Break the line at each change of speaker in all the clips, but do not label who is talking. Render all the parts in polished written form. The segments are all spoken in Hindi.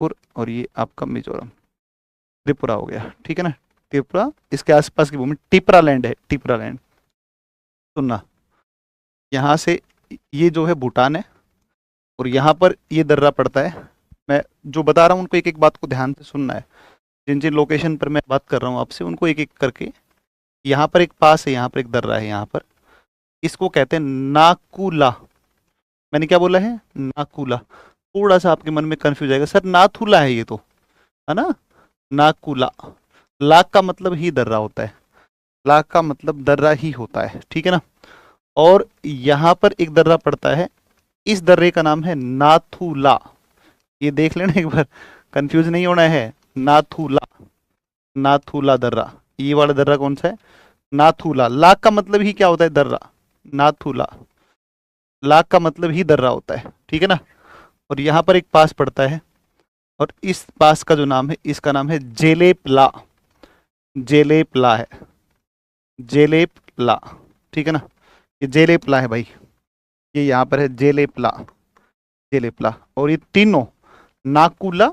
मणिपुर और ये आपका मिजोरम, त्रिपुरा हो गया, ठीक है ना। त्रिपुरा, इसके आसपास की भूमि टिपरा लैंड है, टिपरा लैंड। सुनना, यहाँ से ये जो है भूटान है, और यहाँ पर ये दर्रा पड़ता है। मैं जो बता रहा हूँ उनको एक एक बात को ध्यान से सुनना है। जिन जिन लोकेशन पर मैं बात कर रहा हूँ आपसे, उनको एक एक करके। यहाँ पर एक पास है, यहाँ पर एक दर्रा है, यहाँ पर इसको कहते हैं नाकुला। मैंने क्या बोला है? नाकुला। थोड़ा सा आपके मन में कंफ्यूज आएगा, सर नाथुला है ये तो, है ना। नाकुला, लाख का मतलब ही दर्रा होता है, लाख का मतलब दर्रा ही होता है, ठीक है ना। और यहाँ पर एक दर्रा पड़ता है, इस दर्रे का नाम है नाथुला। ये देख लेना एक बार, कंफ्यूज नहीं होना है। नाथुला, नाथुला दर्रा, ये वाला दर्रा कौन सा है? नाथुला। लाख का मतलब ही क्या होता है? दर्रा। नाथुला, लाख का मतलब ही दर्रा होता है, ठीक है ना। और यहाँ पर एक पास पड़ता है, और इस पास का जो नाम है, इसका नाम है जेलेपला। जेलेपला है, जेलेपला, ठीक है ना। ये जेलेपला है भाई, ये यहाँ पर है जेलेपला, जेलेपला। और ये तीनों, नाकुला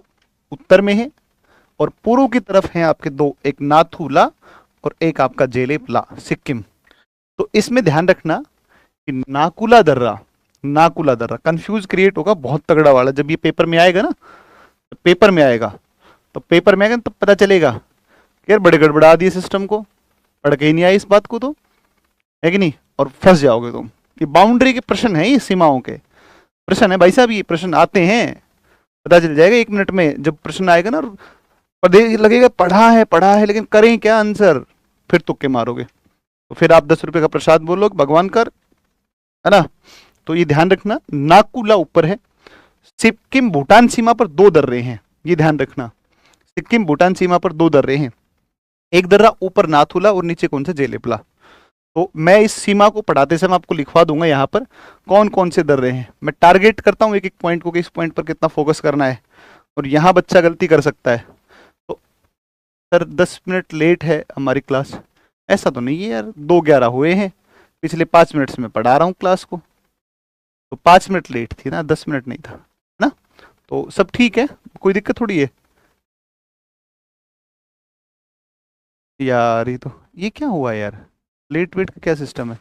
उत्तर में है, और पूर्व की तरफ है आपके दो, एक नाथुला और एक आपका जेलेपला, सिक्किम। तो इसमें ध्यान रखना कि नाकुला दर्रा, नाकुला दर्रा कंफ्यूज क्रिएट होगा बहुत तगड़ा वाला, जब ये पेपर में आएगा ना, पेपर में आएगा, तो पेपर में आएगा तो पता चलेगा कि यार बड़े गड़बड़ा दिए सिस्टम को, पढ़ के ही नहीं आए इस बात को, तो है कि नहीं, और फंस जाओगे तुम। ये बाउंड्री के प्रश्न है, ये सीमाओं के प्रश्न है भाई साहब, ये प्रश्न आते हैं, पता चल जाएगा 1 मिनट में जब प्रश्न आएगा ना। पर लगेगा पढ़ा है लेकिन करें क्या आंसर, फिर तुक्के मारोगे, तो फिर आप 10 रुपए का प्रसाद बोलोगे भगवान कर, है ना। तो ये ध्यान रखना, नाकुला ऊपर है। सिक्किम भूटान सीमा पर दो दर्रे हैं, ये ध्यान रखना। सिक्किम भूटान सीमा पर दो दर्रे हैं, एक दर्रा ऊपर नाथुला और नीचे कौन सा? जेलेपला। तो मैं इस सीमा को पढ़ाते समय आपको लिखवा दूंगा यहाँ पर कौन कौन से दर्रे हैं। मैं टारगेट करता हूँ एक एक पॉइंट को कि इस पॉइंट पर कितना फोकस करना है, और यहाँ बच्चा गलती कर सकता है। तो सर 10 मिनट लेट है हमारी क्लास, ऐसा तो नहीं है यार, 2:11 हुए हैं, पिछले 5 मिनट से मैं पढ़ा रहा हूँ क्लास को, तो 5 मिनट लेट थी ना, 10 मिनट नहीं था ना। तो सब ठीक है, कोई दिक्कत थोड़ी है यार। ये क्या हुआ यार, लेट वेट का क्या सिस्टम है?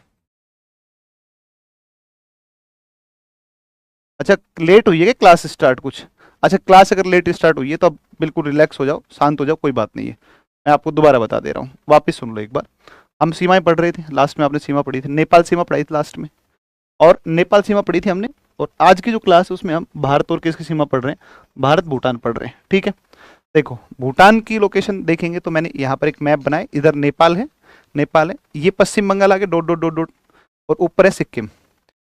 अच्छा, लेट हुई है क्या क्लास स्टार्ट कुछ? अच्छा, क्लास अगर लेट स्टार्ट हुई है तो आप बिल्कुल रिलैक्स हो जाओ, शांत हो जाओ, कोई बात नहीं है। मैं आपको दोबारा बता दे रहा हूँ, वापस सुन लो एक बार। हम सीमाएं पढ़ रहे थे, लास्ट में आपने सीमा पढ़ी थी, नेपाल सीमा पढ़ाई थी लास्ट में, और नेपाल सीमा पढ़ी थी हमने। और आज की जो क्लास है उसमें हम भारत और किसकी सीमा पढ़ रहे हैं? भारत भूटान पढ़ रहे हैं, ठीक है। देखो, भूटान की लोकेशन देखेंगे तो मैंने यहाँ पर एक मैप बनाया, इधर नेपाल है, नेपाल है, ये पश्चिम बंगाल आगे डॉट डॉट डॉट डॉट, और ऊपर है सिक्किम,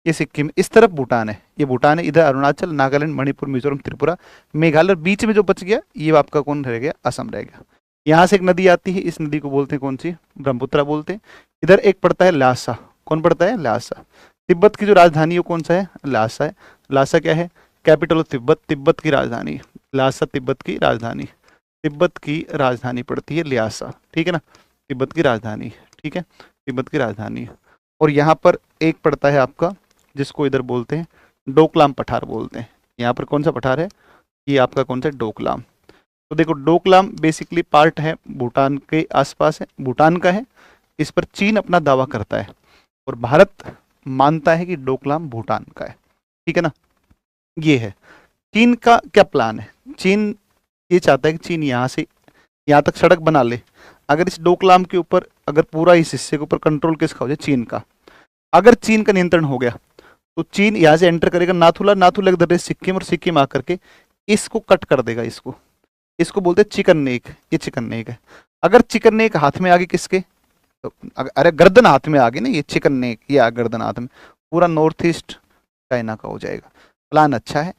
ये सिक्किम, इस तरफ भूटान है, ये भूटान है, इधर अरुणाचल, नागालैंड, मणिपुर, मिजोरम, त्रिपुरा, मेघालय, बीच में जो बच गया ये आपका कौन रह गया? असम रह गया। यहाँ से एक नदी आती है, इस नदी को बोलते हैं कौन सी? ब्रह्मपुत्रा बोलते हैं। इधर एक पड़ता है ल्हासा, कौन पड़ता है? ल्हासा। तिब्बत की जो राजधानी है वो कौन सा है? ल्हासा है। ल्हासा क्या है? कैपिटल ऑफ तिब्बत, तिब्बत की राजधानी। ल्हासा तिब्बत की राजधानी, तिब्बत की राजधानी पड़ती है ल्हासा, ठीक है ना, तिब्बत की राजधानी, ठीक है, तिब्बत की राजधानी। और यहाँ पर एक पड़ता है आपका, जिसको इधर बोलते हैं डोकलाम पठार बोलते हैं। यहाँ पर कौन सा पठार है? ये आपका कौन सा? डोकलाम। तो देखो, डोकलाम बेसिकली पार्ट है भूटान के आसपास है, भूटान का है, इस पर चीन अपना दावा करता है, और भारत मानता है कि डोकलाम भूटान का है, ठीक है ना। ये है चीन का क्या प्लान है। चीन ये चाहता है कि चीन यहाँ से यहाँ तक सड़क बना ले। अगर इस डोकलाम के ऊपर, अगर पूरा इस हिस्से के ऊपर कंट्रोल किसका हो जाए? चीन का। अगर चीन का नियंत्रण हो गया तो चीन यहाँ से एंटर करेगा नाथुला, नाथुला के सिक्किम, और सिक्किम आकर के इसको कट कर देगा, इसको, इसको बोलते हैं चिकन नेक, ये चिकन नेक है। अगर चिकन नेक हाथ में आ गई किसके? तो अरे गर्दन हाथ में आ गई ना, ये चिकन नेक, ये आ गर्दन हाथ में, पूरा नॉर्थ ईस्ट चाइना का हो जाएगा। प्लान अच्छा है,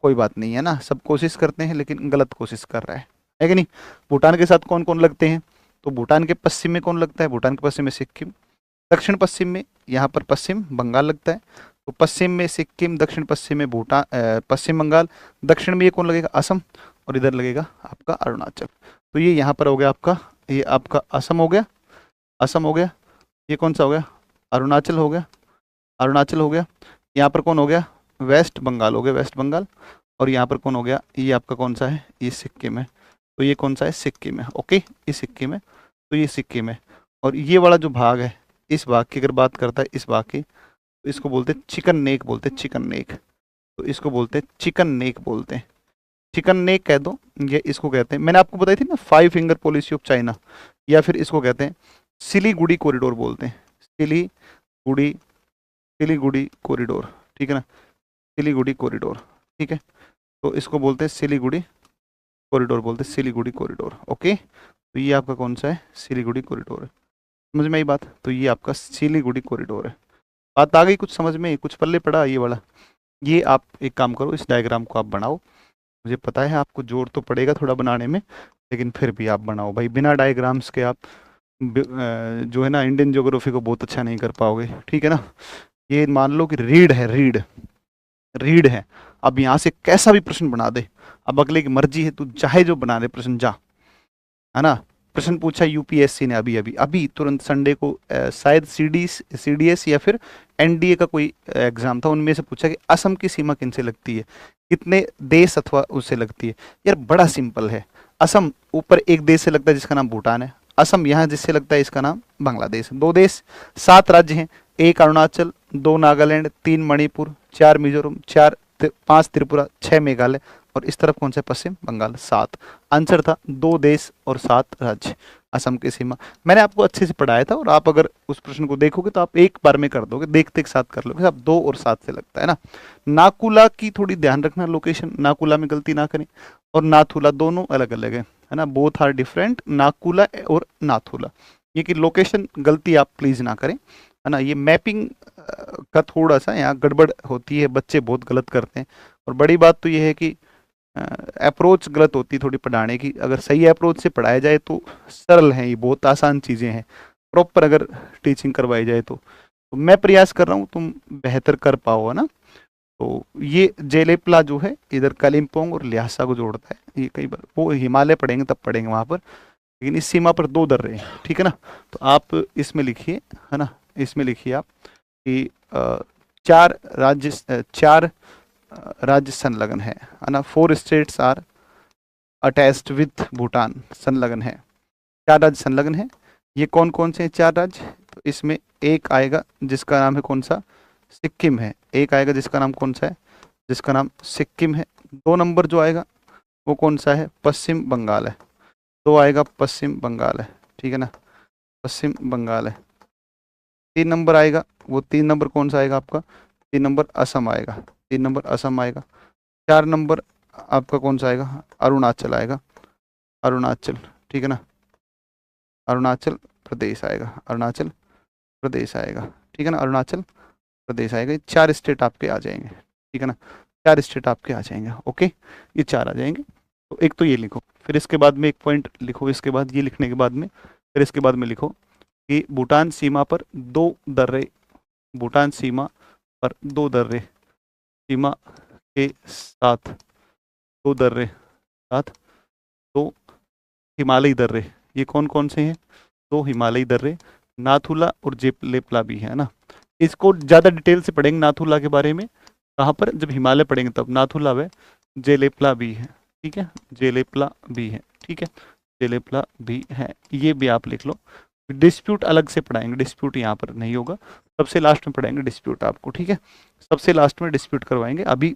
कोई बात नहीं है ना, सब कोशिश करते हैं लेकिन गलत कोशिश कर रहा है कि नहीं। भूटान के साथ कौन कौन लगते हैं? तो भूटान के पश्चिम में कौन लगता है? भूटान के पश्चिम में सिक्किम, दक्षिण पश्चिम में यहाँ पर पश्चिम बंगाल लगता है। तो पश्चिम में सिक्किम, दक्षिण पश्चिम में भूटान, पश्चिम बंगाल, दक्षिण में ये कौन लगेगा? असम, और इधर लगेगा आपका अरुणाचल। तो ये यहाँ पर हो गया आपका, ये आपका असम हो गया, असम हो गया, ये कौन सा हो गया? अरुणाचल हो गया, अरुणाचल हो गया। यहाँ पर कौन हो गया? वेस्ट बंगाल हो गया, वेस्ट बंगाल। और यहाँ पर कौन हो गया, ये आपका कौन सा है, ये सिक्किम है। तो ये कौन सा है, सिक्किम है। ओके, ये सिक्किम है, तो ये सिक्किम है। और ये वाला जो भाग है, इस भाग की अगर बात करता है, इस भाग की, तो इसको बोलते हैं चिकन नेक, बोलते हैं चिकन नेक। तो इसको बोलते हैं चिकन नेक बोलते हैं, चिकन नेक कह दो। ये इसको कहते हैं, मैंने आपको बताई थी ना 5 फिंगर पॉलिसी ऑफ चाइना, या फिर इसको कहते हैं सिलीगुड़ी कॉरिडोर बोलते हैं, सिलीगुड़ी, सिलीगुड़ी कॉरिडोर, ठीक है ना, सिलीगुड़ी कॉरिडोर, ठीक है। तो इसको बोलते हैं सिलीगुड़ी कॉरिडोर, बोलते हैं सिलीगुड़ी कॉरिडोर। ओके, तो ये आपका कौन सा है, सिलीगुड़ी कॉरिडोर है। समझ में आई बात, तो ये आपका सिलीगुड़ी कॉरिडोर है। बात आ गई कुछ समझ में, कुछ पल्ले पड़ा ये वाला। ये आप एक काम करो, इस डायग्राम को आप बनाओ। मुझे पता है आपको जोर तो पड़ेगा थोड़ा बनाने में, लेकिन फिर भी आप बनाओ भाई, बिना डायग्राम्स के आप जो है ना इंडियन ज्योग्राफी को बहुत अच्छा नहीं कर पाओगे, ठीक है ना। ये मान लो कि रीड है, रीड, रीड है। अब यहाँ से कैसा भी प्रश्न बना दे, अब अगले की मर्जी है, तू चाहे जो बना दे प्रश्न, जा, है ना। प्रश्न पूछा यूपीएससी ने अभी अभी अभी तुरंत संडे को, शायद सीडीएस या फिर एनडीए का कोई एग्जाम था, उनमें से पूछा कि असम की सीमा किन से लगती है, कितने देश अथवा उससे लगती है। यार बड़ा सिंपल है, असम ऊपर एक देश से लगता है जिसका नाम भूटान है, असम यहाँ जिससे लगता है इसका नाम बांग्लादेश है। 2 देश, 7 राज्य हैं, 1 अरुणाचल, 2 नागालैंड, 3 मणिपुर, 4 मिजोरम, 5 त्रिपुरा, 6 मेघालय, और इस तरफ कौन सा, पश्चिम बंगाल, 7। आंसर था 2 देश और 7 राज्य, असम की सीमा। मैंने आपको अच्छे से पढ़ाया था, और आप अगर उस प्रश्न को देखोगे तो आप एक बार में कर दोगे, देखते एक साथ कर लोगे। आप 2 और 7 से लगता है ना। नाकुला की थोड़ी ध्यान रखना, लोकेशन नाकुला में गलती ना करें, और नाथुला दोनों अलग अलग है ना, बोथ आर डिफरेंट, नाकुला और नाथुला। ये कि लोकेशन गलती आप प्लीज ना करें, है ना। ये मैपिंग का थोड़ा सा यहाँ गड़बड़ होती है, बच्चे बहुत गलत करते हैं। और बड़ी बात तो ये है कि अप्रोच गलत होती है थोड़ी पढ़ाने की। अगर सही अप्रोच से पढ़ाया जाए तो सरल है, ये बहुत आसान चीज़ें हैं, प्रॉपर अगर टीचिंग करवाई जाए तो मैं प्रयास कर रहा हूँ तुम बेहतर कर पाओ, है ना। तो ये जेलेपला जो है इधर कालिम्पोंग और ल्हासा को जोड़ता है। ये कई बार वो हिमालय पढ़ेंगे तब पढ़ेंगे वहाँ पर, लेकिन इस सीमा पर 2 दर्रे हैं, ठीक है ना। तो आप इसमें लिखिए, है ना, इसमें लिखिए आप कि 4 राज्य संलग्न है ना। 4 states are attached with Bhutan, संलग्न है, 4 राज्य संलग्न है। ये कौन कौन से हैं 4 राज्य, तो इसमें एक आएगा जिसका नाम है कौन सा, सिक्किम है। एक आएगा जिसका नाम कौन सा है, जिसका नाम सिक्किम है। 2 नंबर जो आएगा वो कौन सा है, पश्चिम बंगाल है। 2 आएगा पश्चिम बंगाल है, ठीक है ना, पश्चिम बंगाल है। 3 नंबर आएगा, वो 3 नंबर कौन सा आएगा आपका, 3 नंबर असम आएगा, 3 नंबर असम आएगा। 4 नंबर आपका कौन सा आएगा, अरुणाचल आएगा, अरुणाचल, ठीक है ना, अरुणाचल प्रदेश आएगा, अरुणाचल प्रदेश आएगा, ठीक है ना, अरुणाचल प्रदेश आएगा। ये 4 स्टेट आपके आ जाएंगे, ठीक है ना, 4 स्टेट आपके आ जाएंगे। ओके, ये 4 आ जाएंगे। तो एक तो ये लिखो, फिर इसके बाद में एक पॉइंट लिखो, इसके बाद ये लिखने के बाद में फिर इसके बाद में लिखो कि भूटान सीमा पर 2 दर्रे, भूटान सीमा पर 2 दर्रे, सीमा के साथ 2 दर्रे साथ 2 हिमालयी दर्रे। ये कौन कौन से हैं, 2 हिमालयी दर्रे, नाथुला और जेलेपला भी है ना। इसको ज़्यादा डिटेल से पढ़ेंगे नाथुला के बारे में, कहाँ पर, जब हिमालय पढ़ेंगे तब। नाथुला व जेलेपला भी है, ठीक है, जेलेपला भी है, ठीक है, जेलेपला भी है, ये भी आप लिख लो। डिस्प्यूट अलग से पढ़ाएंगे, डिस्प्यूट यहाँ पर नहीं होगा, सबसे लास्ट में पढ़ाएंगे डिस्प्यूट आपको, ठीक है, सबसे लास्ट में डिस्प्यूट करवाएंगे। अभी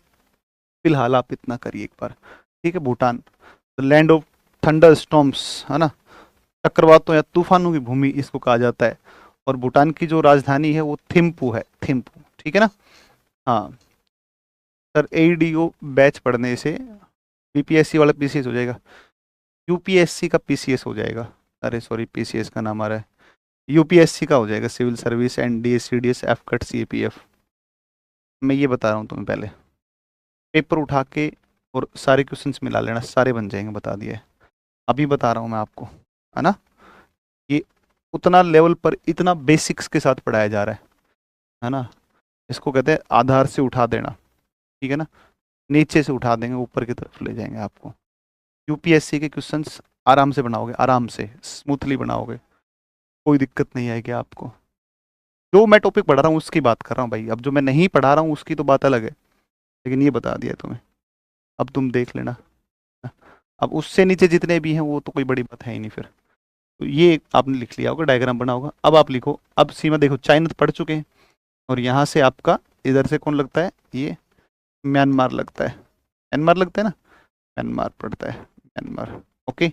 फिलहाल आप इतना करिए एक बार, ठीक है। Bhutan land of thunder storms, है ना, चक्रवातों या तूफानों की भूमि इसको कहा जाता है। और भूटान की जो राजधानी है वो थिम्पू है, थिम्पू, ठीक है ना। हाँ सर, एईडीओ बैच पढ़ने से बीपीएससी वाला पीसीएस हो जाएगा, यूपीएससी का पीसीएस हो जाएगा। अरे सॉरी, पीसीएस का नाम आ रहा है, यूपीएससी का हो जाएगा, civil service, NDA, CDS, AFCAT, CPF. मैं ये बता रहा हूँ तुम्हें, पहले पेपर उठा के और सारे क्वेश्चंस मिला लेना, सारे बन जाएंगे, बता दिए, अभी बता रहा हूँ मैं आपको, है ना। ये उतना लेवल पर इतना बेसिक्स के साथ पढ़ाया जा रहा है ना। इसको कहते हैं आधार से उठा देना, ठीक है ना, नीचे से उठा देंगे ऊपर की तरफ ले जाएंगे आपको। यूपीएससी के क्वेश्चंस आराम से बनाओगे, आराम से स्मूथली बनाओगे, कोई दिक्कत नहीं आएगी आपको। जो मैं टॉपिक पढ़ा रहा हूँ उसकी बात कर रहा हूँ भाई, अब जो मैं नहीं पढ़ा रहा हूँ उसकी तो बात अलग है, लेकिन ये बता दिया तुम्हें। अब तुम देख लेना। अब उससे नीचे जितने भी हैं वो तो कोई बड़ी बात है ही नहीं फिर। तो ये आपने लिख लिया होगा, डायग्राम बना होगा। अब आप लिखो, अब सीमा देखो, चाइना तो पढ़ चुके हैं, और यहाँ से आपका इधर से कौन लगता है, ये म्यांमार लगता है। म्यांमार लगता है ना, म्यांमार पड़ता है, म्यांमार। ओके,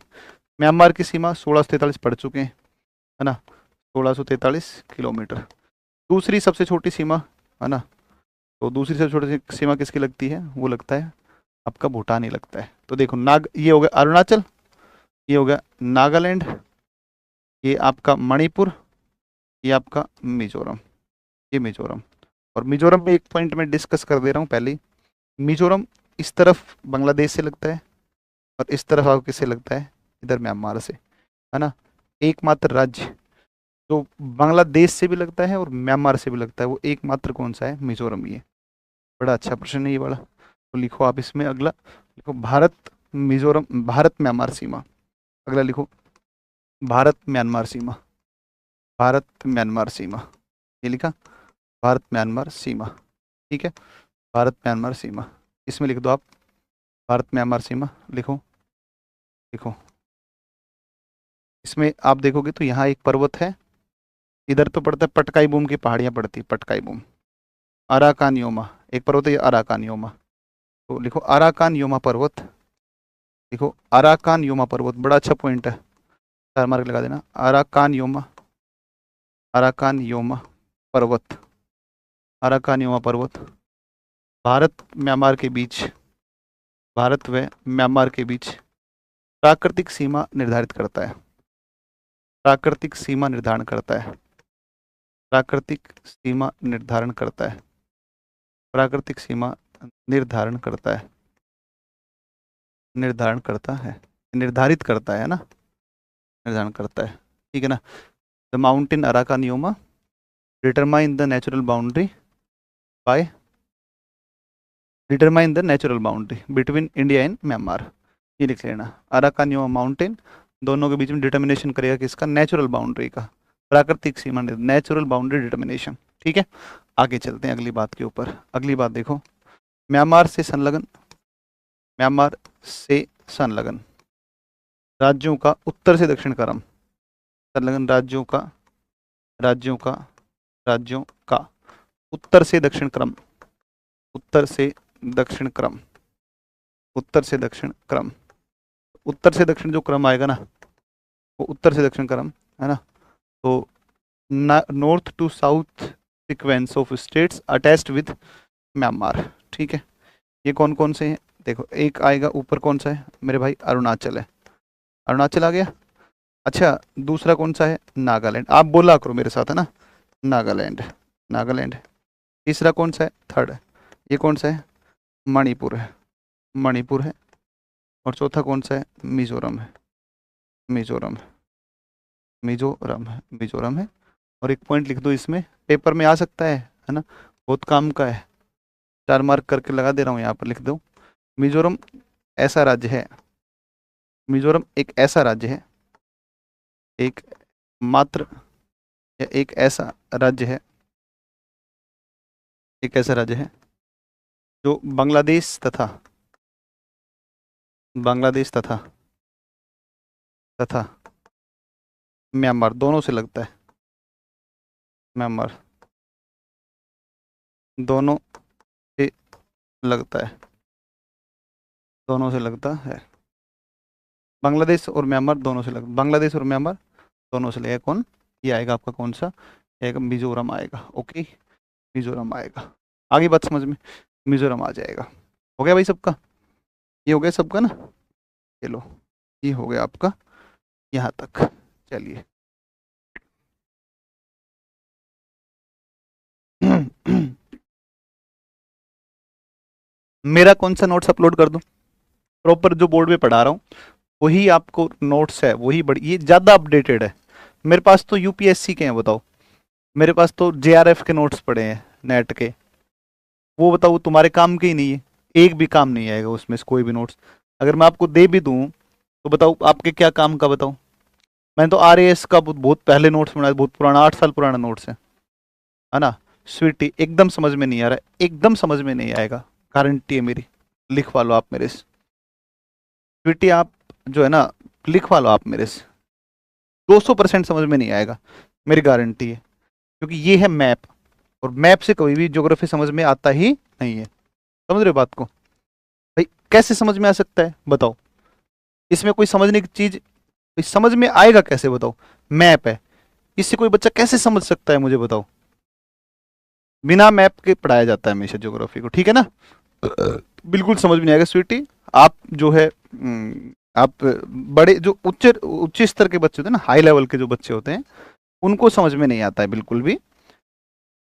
म्यांमार की सीमा 1643 पढ़ चुके हैं, है ना, 1643 किलोमीटर। दूसरी सबसे छोटी सीमा, है ना, तो दूसरी सबसे छोटी सीमा किसकी लगती है, वो लगता है आपका भूटान ही लगता है। तो देखो ये हो गया अरुणाचल, ये हो गया नागालैंड, ये आपका मणिपुर, ये आपका मिजोरम, ये मिजोरम। और मिजोरम में एक पॉइंट मैं डिस्कस कर दे रहा हूँ पहले ही। मिजोरम इस तरफ बांग्लादेश से लगता है, और इस तरफ आपको किससे लगता है, इधर म्यांमार से, है ना। एकमात्र राज्य जो बांग्लादेश से भी लगता है और म्यांमार से भी लगता है, वो एकमात्र कौन सा है, मिजोरम ही है। बड़ा अच्छा प्रश्न है ये वाला। तो लिखो आप इसमें अगला, लिखो भारत मिजोरम, भारत म्यांमार सीमा। अगला लिखो भारत म्यांमार सीमा, भारत म्यांमार सीमा, ये लिखा, भारत म्यांमार सीमा। ठीक है, भारत म्यांमार सीमा, इसमें लिख दो आप भारत म्यांमार सीमा, लिखो लिखो। इसमें आप देखोगे तो यहाँ एक पर्वत है, इधर तो पड़ता है पटकाई बूम की पहाड़ियाँ पड़ती, पटकाई बूम, अराकान योमा, एक पर्वत है ये अराकान योमा। तो लिखो अराकान योमा पर्वत, लिखो अराकान योमा पर्वत, बड़ा अच्छा पॉइंट है, 4 मार्क लगा देना। अराकान योमा, अराकान योमा पर्वत, अराकान योमा पर्वत भारत म्यांमार के बीच, भारत व म्यांमार के बीच प्राकृतिक सीमा निर्धारित करता है, प्राकृतिक सीमा निर्धारण करता है, प्राकृतिक सीमा निर्धारण करता है, प्राकृतिक सीमा निर्धारण करता है, निर्धारण करता है, निर्धारित करता है ना, निर्धारण करता है, ठीक है ना। The mountain Arakan Yoma determine the natural boundary by, determine the natural boundary between India and Myanmar, ये लिख लेना। अराकान योमा माउंटेन दोनों के बीच में डिटर्मिनेशन करेगा किसका, नेचुरल बाउंड्री का, प्राकृतिक सीमा, नेचुरल बाउंड्री डिटर्मिनेशन। ठीक है, आगे चलते हैं अगली बात के ऊपर। अगली बात देखो, म्यांमार से संलग्न, म्यांमार से संलग्न राज्यों का उत्तर से दक्षिण क्रम, संलग्न राज्यों का, राज्यों का, राज्यों का उत्तर से दक्षिण क्रम, उत्तर से दक्षिण क्रम, उत्तर से दक्षिण क्रम, उत्तर से दक्षिण जो क्रम आएगा ना, वो उत्तर से दक्षिण क्रम, है ना। तो north to south sequence of states attached with Myanmar. ठीक है, ये कौन कौन से हैं, देखो एक आएगा ऊपर कौन सा है मेरे भाई, अरुणाचल है, अरुणाचल आ गया। अच्छा, दूसरा कौन सा है, नागालैंड, आप बोला करो मेरे साथ, है ना, नागालैंड, नागालैंड। तीसरा कौन सा है, थर्ड, ये कौन सा है, मणिपुर है, मणिपुर है। और चौथा कौन सा है, मिजोरम है, मिजोरम है, मिजोरम है, मिजोरम है। और एक पॉइंट लिख दो इसमें, पेपर में आ सकता है ना, बहुत काम का है, 4 मार्क करके लगा दे रहा हूँ, यहाँ पर लिख दो। मिजोरम ऐसा राज्य है, मिजोरम एक ऐसा राज्य है, एक मात्र, या एक ऐसा राज्य है, एक ऐसा राज्य है जो बांग्लादेश तथा, बांग्लादेश तथा, तथा म्यांमार दोनों से लगता है, म्यांमार दोनों से लगता है, दोनों से लगता है, बांग्लादेश और म्यांमार दोनों से लगता, बांग्लादेश और म्यांमार दोनों से लगेगा कौन, ये आएगा आपका कौन सा, आएगा मिजोरम आएगा। ओके, मिजोरम आएगा, आगे बात समझ में, मिजोरम आ जाएगा। हो गया भाई सबका, ये हो गया सबका ना, चलो ये हो गया आपका यहाँ तक। चलिए मेरा कौन सा नोट्स अपलोड कर दूं, प्रॉपर जो बोर्ड पे पढ़ा रहा हूँ वही आपको नोट्स है, वही बड़ी, ये ज़्यादा अपडेटेड है। मेरे पास तो यूपीएससी के हैं, बताओ, मेरे पास तो जेआरएफ के नोट्स पड़े हैं नेट के, वो बताओ तुम्हारे काम के ही नहीं है, एक भी काम नहीं आएगा उसमें से कोई भी नोट्स। अगर मैं आपको दे भी दूं तो बताओ आपके क्या काम का, बताओ। मैंने तो आरएएस का बहुत पहले नोट्स बनाया, बहुत पुराना, 8 साल पुराना नोट्स है ना। स्वीटी एकदम समझ में नहीं आ रहा है, एकदम समझ में नहीं आएगा, गारंटी है मेरी, लिखवा लो आप मेरे से। स्वीटी आप जो है ना, लिखवा लो आप मेरे से। 200% समझ में नहीं आएगा, मेरी गारंटी है, क्योंकि ये है मैप, और मैप से कभी भी ज्योग्राफी समझ में आता ही नहीं है। समझ रहे हो बात को भाई? कैसे समझ में आ सकता है बताओ? इसमें कोई समझने की चीज, कोई समझ में आएगा कैसे बताओ? मैप है, इससे कोई बच्चा कैसे समझ सकता है मुझे बताओ? बिना मैप के पढ़ाया जाता है हमेशा ज्योग्राफी को, ठीक है ना? बिल्कुल समझ में नहीं आएगा स्वीटी। आप जो है आप बड़े जो उच्च उच्च स्तर के बच्चे होते हैं ना, हाई लेवल के जो बच्चे होते हैं, उनको समझ में नहीं आता है बिल्कुल भी।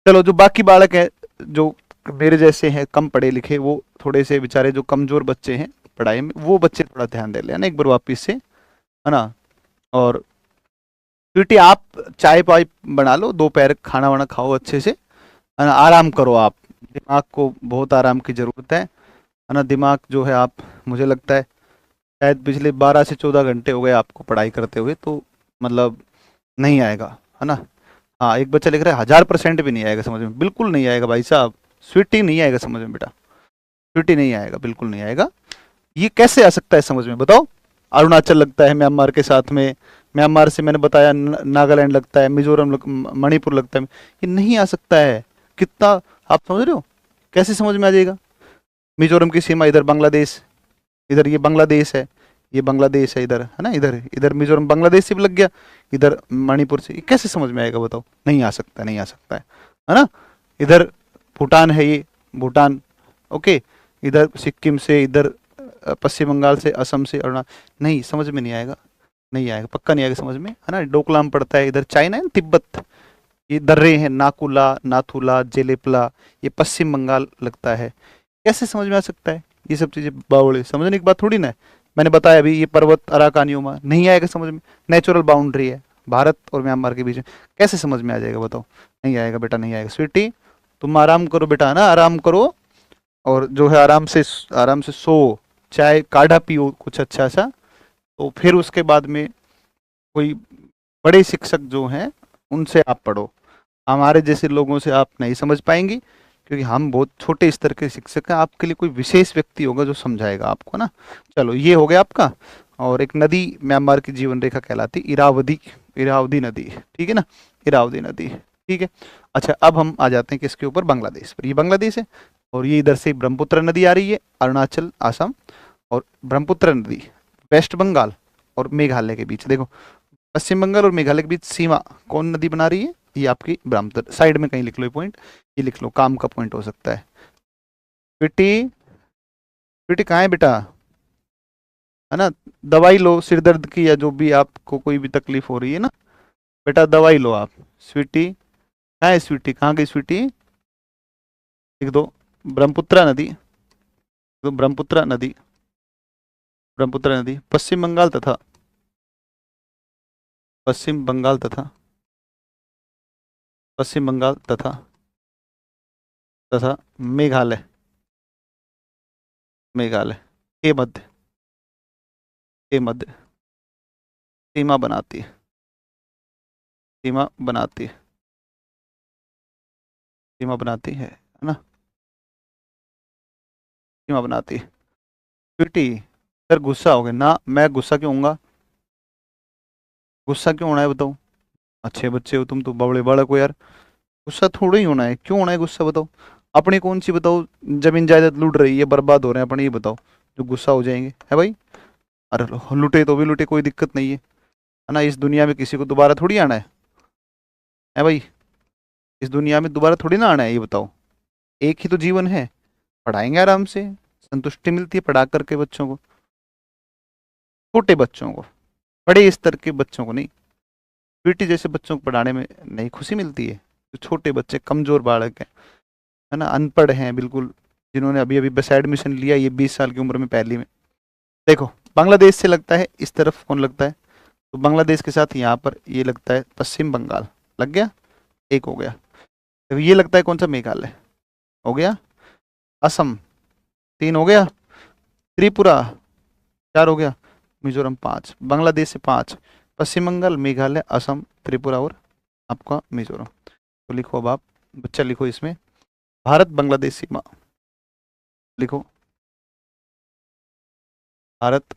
चलो जो बाकी बालक है, जो मेरे जैसे हैं कम पढ़े लिखे, वो थोड़े से बेचारे जो कमजोर बच्चे हैं पढ़ाई में, वो बच्चे थोड़ा ध्यान दे लेना एक बार वापिस से, है ना? और स्वीटी आप चाय पाई बना लो, दोपहर खाना वाना खाओ अच्छे से, है ना? आराम करो आप, दिमाग को बहुत आराम की ज़रूरत है ना? दिमाग जो है, आप, मुझे लगता है शायद पिछले 12 से 14 घंटे हो गए आपको पढ़ाई करते हुए, तो मतलब नहीं आएगा, है ना? हाँ, एक बच्चा लिख रहा है 1000% भी नहीं आएगा समझ में, बिल्कुल नहीं आएगा भाई साहब। स्वीटी नहीं आएगा समझ में बेटा, स्वीटी नहीं आएगा, बिल्कुल नहीं आएगा। ये कैसे आ सकता है समझ में बताओ? अरुणाचल लगता है म्यांमार के साथ में, म्यांमार से मैंने बताया नागालैंड लगता है, मिजोरम मणिपुर लगता है, ये नहीं आ सकता है। कितना, आप समझ रहे हो? कैसे समझ में आ जाएगा? मिजोरम की सीमा इधर बांग्लादेश, इधर ये बांग्लादेश है, ये बांग्लादेश है इधर, है ना? इधर इधर मिजोरम बांग्लादेश से भी लग गया, इधर मणिपुर से, ये कैसे समझ में आएगा बताओ? नहीं आ सकता, नहीं आ सकता है ना? इधर भूटान है, ये भूटान, ओके, इधर सिक्किम से, इधर पश्चिम बंगाल से, असम से, अरुणाचल, नहीं समझ में नहीं आएगा, नहीं आएगा, पक्का नहीं आएगा समझ में, है ना? डोकलाम पड़ता है इधर, चाइना है, तिब्बत, ये दर्रे हैं, नाकुला, नाथुला, जेलेपला, ये पश्चिम बंगाल लगता है। कैसे समझ में आ सकता है ये सब चीजें? बावड़े समझने की बात थोड़ी ना है। मैंने बताया अभी, ये पर्वत अराकानियोमा, नहीं आएगा समझ में। नेचुरल बाउंड्री है भारत और म्यांमार के बीच में, कैसे समझ में आ जाएगा बताओ? नहीं आएगा बेटा, नहीं आएगा। स्वीटी तुम आराम करो बेटा, है ना? आराम करो, और जो है आराम से सो, चाय काढ़ा पियो कुछ अच्छा सा, तो फिर उसके बाद में कोई बड़े शिक्षक जो हैं उनसे आप पढ़ो। हमारे जैसे लोगों से आप नहीं समझ पाएंगी, क्योंकि हम बहुत छोटे स्तर के शिक्षक हैं। आपके लिए कोई विशेष व्यक्ति होगा जो समझाएगा आपको ना। चलो ये हो गया आपका। और एक नदी म्यांमार की जीवन रेखा कहलाती इरावदी, इरावदी नदी, ठीक है ना? इरावदी नदी, ठीक है। अच्छा, अब हम आ जाते हैं किसके ऊपर? बांग्लादेश पर। ये बांग्लादेश है, और ये इधर से ब्रह्मपुत्र नदी आ रही है, अरुणाचल, असम, और ब्रह्मपुत्र नदी वेस्ट बंगाल और मेघालय के बीच, देखो पश्चिम बंगाल और मेघालय के बीच सीमा कौन नदी बना रही है? ये आपकी ब्रह्मपुत्र। साइड में कहीं लिख लो ये पॉइंट, ये लिख लो, काम का पॉइंट हो सकता है। बेटी, बेटी कहाँ है बेटा? है ना? दवाई लो सिर दर्द की, या जो भी आपको कोई भी तकलीफ हो रही है ना बेटा, दवाई लो आप। स्वीटी कहाँ है? स्वीटी कहाँ गई? स्वीटी लिख दो, ब्रह्मपुत्र नदी, तो ब्रह्मपुत्र नदी, ब्रह्मपुत्र नदी पश्चिम बंगाल तथा, पश्चिम बंगाल तथा, पश्चिम बंगाल तथा, तथा मेघालय, मेघालय के मध्य, के मध्य सीमा बनाती है, सीमा बनाती है, सीमा बनाती है ना? सीमा बनाती है। स्वीटी सर गुस्सा हो गए ना, मैं गुस्सा क्यों होऊंगा? गुस्सा क्यों होना है बताओ? अच्छे बच्चे हो तुम तो, बड़े बालक हो यार, गुस्सा थोड़ा ही होना है, क्यों होना है गुस्सा बताओ? अपनी कौन सी बताओ जमीन जायदाद लूट रही है, बर्बाद हो रहे हैं अपने, ये बताओ जो गुस्सा हो जाएंगे, है भाई? अरे लूटे तो भी लूटे, कोई दिक्कत नहीं है ना? इस दुनिया में किसी को दोबारा थोड़ी आना है भाई? इस दुनिया में दोबारा थोड़ी ना आना है, ये बताओ। एक ही तो जीवन है, पढ़ाएंगे आराम से, संतुष्टि मिलती है पढ़ा करके बच्चों को, छोटे बच्चों को, बड़े स्तर के बच्चों को नहीं। पीटी जैसे बच्चों को पढ़ाने में नहीं खुशी मिलती है? जो छोटे बच्चे कमजोर बालक हैं, है ना, अनपढ़ हैं बिल्कुल, जिन्होंने अभी अभी बस एडमिशन लिया, ये 20 साल की उम्र में पहली में, देखो बांग्लादेश से लगता है इस तरफ कौन लगता है? तो बांग्लादेश के साथ यहाँ पर ये लगता है पश्चिम बंगाल, लग गया, एक हो गया। तो ये लगता है कौन सा? मेघालय हो गया, असम 3 हो गया, त्रिपुरा 4 हो गया, मिजोरम 5, बांग्लादेश से 5, पश्चिम बंगाल, मेघालय, असम, त्रिपुरा और आपका मिजोरम। तो लिखो अब आप, बच्चा लिखो इसमें, भारत बांग्लादेश सीमा लिखो, भारत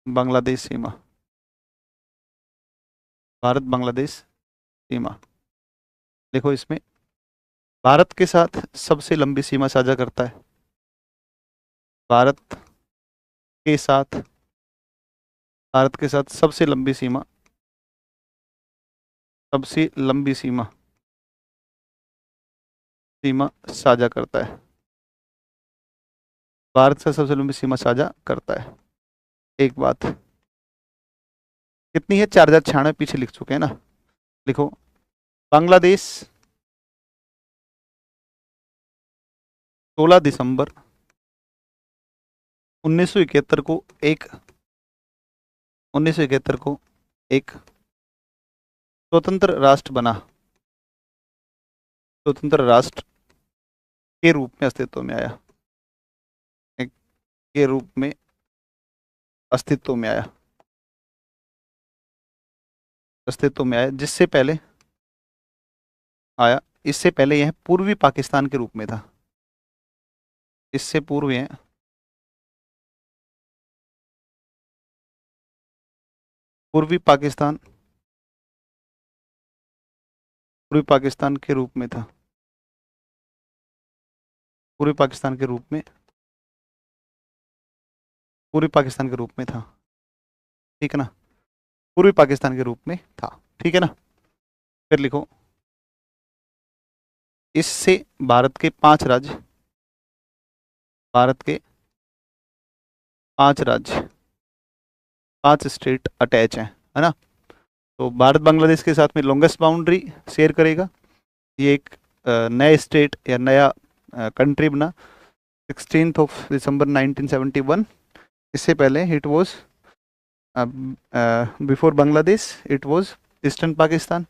बांग्लादेश सीमा, भारत बांग्लादेश सीमा। देखो इसमें भारत के साथ सबसे लंबी सीमा साझा करता है, भारत के साथ, भारत के साथ सबसे लंबी सीमा, सबसे लंबी सीमा, सीमा साझा करता है, भारत से सबसे लंबी सीमा साझा करता है। एक बात कितनी है, 4096, पीछे लिख चुके हैं ना। लिखो बांग्लादेश 16 दिसंबर 1971 को एक 1971 को एक स्वतंत्र राष्ट्र बना, स्वतंत्र राष्ट्र के रूप में अस्तित्व में आया, एक के रूप में अस्तित्व में आया, अस्तित्व में आया। जिससे पहले आया, इससे पहले यह पूर्वी पाकिस्तान के रूप में था, इससे पूर्व यह पूर्वी पाकिस्तान, पूर्वी पाकिस्तान के रूप में था, पूर्वी पाकिस्तान के रूप में, पूर्वी पाकिस्तान के रूप में था, ठीक है ना, पूर्वी पाकिस्तान के रूप में था, ठीक है ना। फिर लिखो इससे भारत के 5 राज्य, भारत के 5 राज्य, 5 स्टेट अटैच हैं, है ना। तो भारत बांग्लादेश के साथ में लॉन्गेस्ट बाउंड्री शेयर करेगा, ये एक नया स्टेट या नया कंट्री बना 16 दिसंबर 1971। इससे पहले it was before Bangladesh it was eastern Pakistan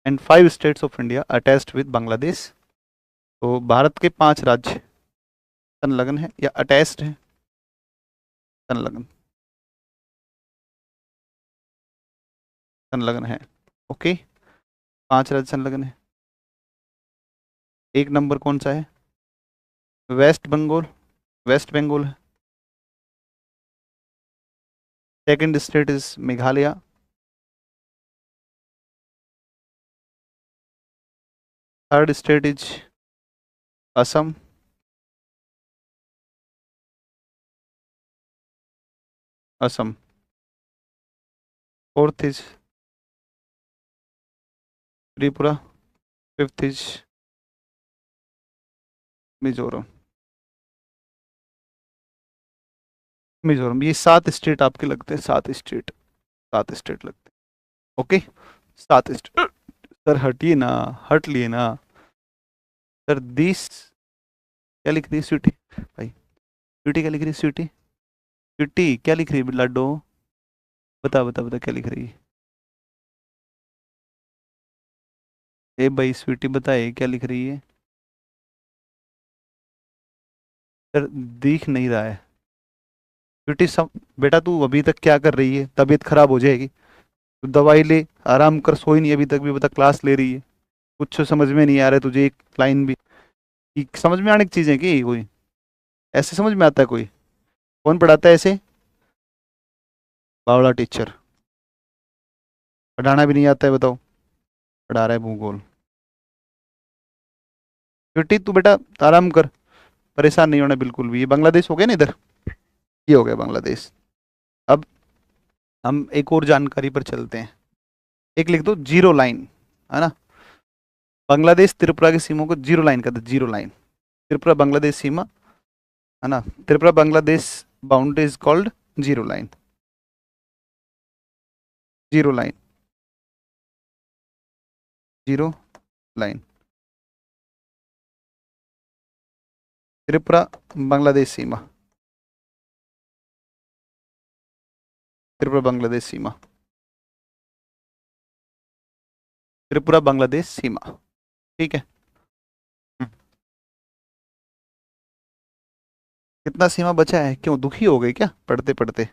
and 5 states of India attached with Bangladesh. तो भारत के 5 राज्य संलग्न है या अटैच्ड है, संलग्न, संलग्न है, ओके। 5 राज्य संलग्न है। एक नंबर कौन सा है, वेस्ट बंगाल, वेस्ट बंगाल है। Second state is Meghalaya, third state is Assam, Assam, fourth is Tripura, fifth is Mizoram, Mizoram. ये 7 स्टेट आपके लगते हैं, 7 स्टेट, 7 स्टेट लगते हैं, ओके। 7 स्टेट। सर हटिए ना, हट लिए ना सर। दिस क्या लिख रही है स्वीटी भाई, स्वीटी क्या लिख रही है, स्वीटी, स्वीटी क्या लिख रही है लाडो, बता बता बता क्या लिख रही है। ए भाई स्वीटी बताए क्या लिख रही है। सर दिख नहीं रहा है स्वीटी सब। बेटा तू अभी तक क्या कर रही है, तबीयत खराब हो जाएगी, तू दवाई ले, आराम कर, सोई नहीं अभी तक भी, बता क्लास ले रही है, कुछ समझ में नहीं आ रहा है तुझे, एक लाइन भी कि समझ में आने की चीजें की कोई, ऐसे समझ में आता है कोई, कौन पढ़ाता है ऐसे, बावला टीचर, पढ़ाना भी नहीं आता है बताओ, पढ़ा रहा है भूगोल। बेटी तू बेटा आराम कर, परेशान नहीं होना बिल्कुल भी। ये बांग्लादेश हो गया ना इधर, ये हो गया बांग्लादेश। अब हम एक और जानकारी पर चलते हैं, एक लिख दो जीरो लाइन, है ना। बांग्लादेश त्रिपुरा की सीमा को जीरो लाइन कहते हैं, जीरो लाइन, त्रिपुरा बांग्लादेश सीमा, है ना, Tripura Bangladesh boundary is called zero line, zero line, zero line, Tripura Bangladesh सीमा, त्रिपुरा बांग्लादेश सीमा, त्रिपुरा बांग्लादेश सीमा, ठीक है। हम्म, कितना सीमा बचा है, क्यों दुखी हो गए क्या पढ़ते पढ़ते,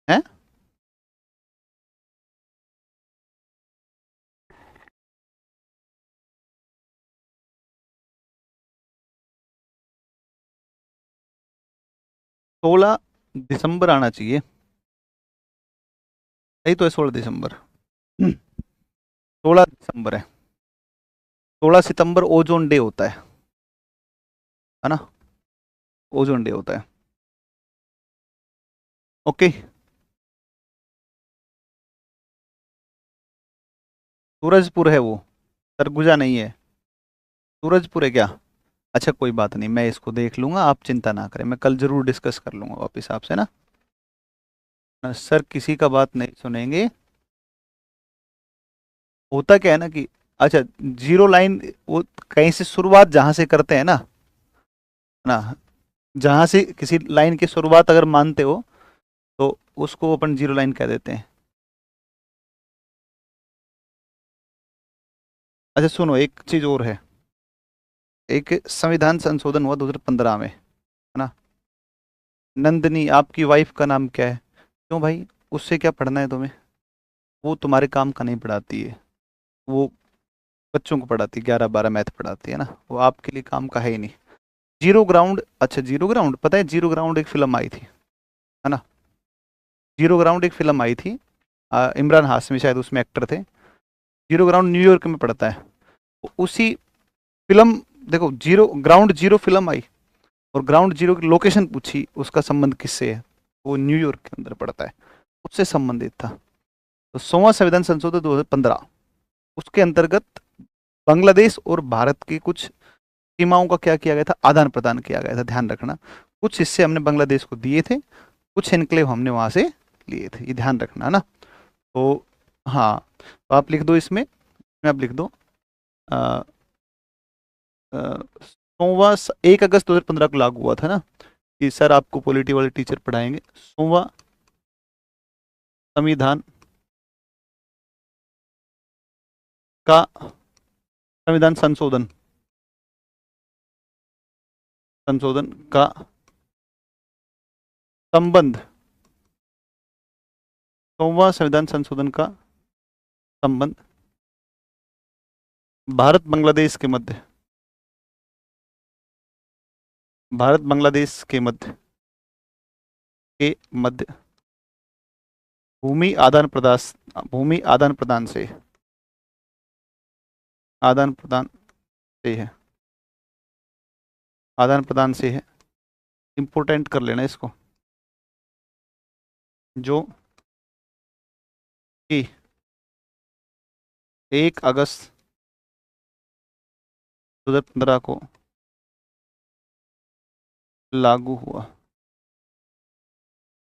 हैं। 16 दिसंबर आना चाहिए। सही तो है, 16 दिसंबर। 16 दिसंबर है। 16 सितंबर ओजोन डे होता है ना? ओजोन डे होता है। ओके। सूरजपुर है वो, सरगुजा नहीं है। सूरजपुर है क्या? अच्छा कोई बात नहीं, मैं इसको देख लूंगा, आप चिंता ना करें, मैं कल जरूर डिस्कस कर लूंगा वापिस आपसे ना। सर किसी का बात नहीं सुनेंगे। होता क्या है ना कि, अच्छा, जीरो लाइन, वो कहीं से शुरुआत जहां से करते हैं ना, जहां से किसी लाइन की शुरुआत अगर मानते हो तो उसको अपन जीरो लाइन कह देते हैं। अच्छा सुनो, एक चीज और है। एक संविधान संशोधन हुआ 2015 में, है ना? नंदनी, आपकी वाइफ का नाम क्या है? क्यों भाई, उससे क्या पढ़ना है तुम्हें? वो तुम्हारे काम का नहीं पढ़ाती है। वो बच्चों को पढ़ाती है, 11 12 मैथ पढ़ाती है ना, वो आपके लिए काम का है ही नहीं। जीरो ग्राउंड, अच्छा जीरो ग्राउंड पता है, जीरो ग्राउंड एक फिल्म आई थी, है ना? जीरो ग्राउंड एक फिल्म आई थी, इमरान हाशमी शायद उसमें एक्टर थे। जीरो ग्राउंड न्यूयॉर्क में पड़ता है। तो उसी फिल्म, देखो जीरो ग्राउंड जीरो फिल्म आई, और ग्राउंड जीरो की लोकेशन पूछी, उसका संबंध किससे है? वो न्यूयॉर्क के अंदर पड़ता है, उससे संबंधित था। तो 16वां संविधान संशोधन 2015, उसके अंतर्गत बांग्लादेश और भारत की कुछ सीमाओं का क्या किया गया था, आदान प्रदान किया गया था, ध्यान रखना। कुछ हिस्से हमने बांग्लादेश को दिए थे, कुछ एनक्लेव हमने वहां से लिए थे, ये ध्यान रखना है ना। तो हाँ, तो आप लिख दो इसमें, आप लिख दो 1 अगस्त 2015 को लागू हुआ था ना, कि सर आपको पॉलिटी वाले टीचर पढ़ाएंगे। 16वां संविधान का, संविधान संशोधन, संशोधन का संबंध, 16वां संविधान संशोधन का संबंध भारत बांग्लादेश के मध्य, भारत बांग्लादेश के मध्य भूमि आदान प्रदान, भूमि आदान प्रदान से, आदान प्रदान से है, आदान प्रदान से है। इंपोर्टेंट कर लेना इसको, जो कि 1 अगस्त 2015 को लागू हुआ।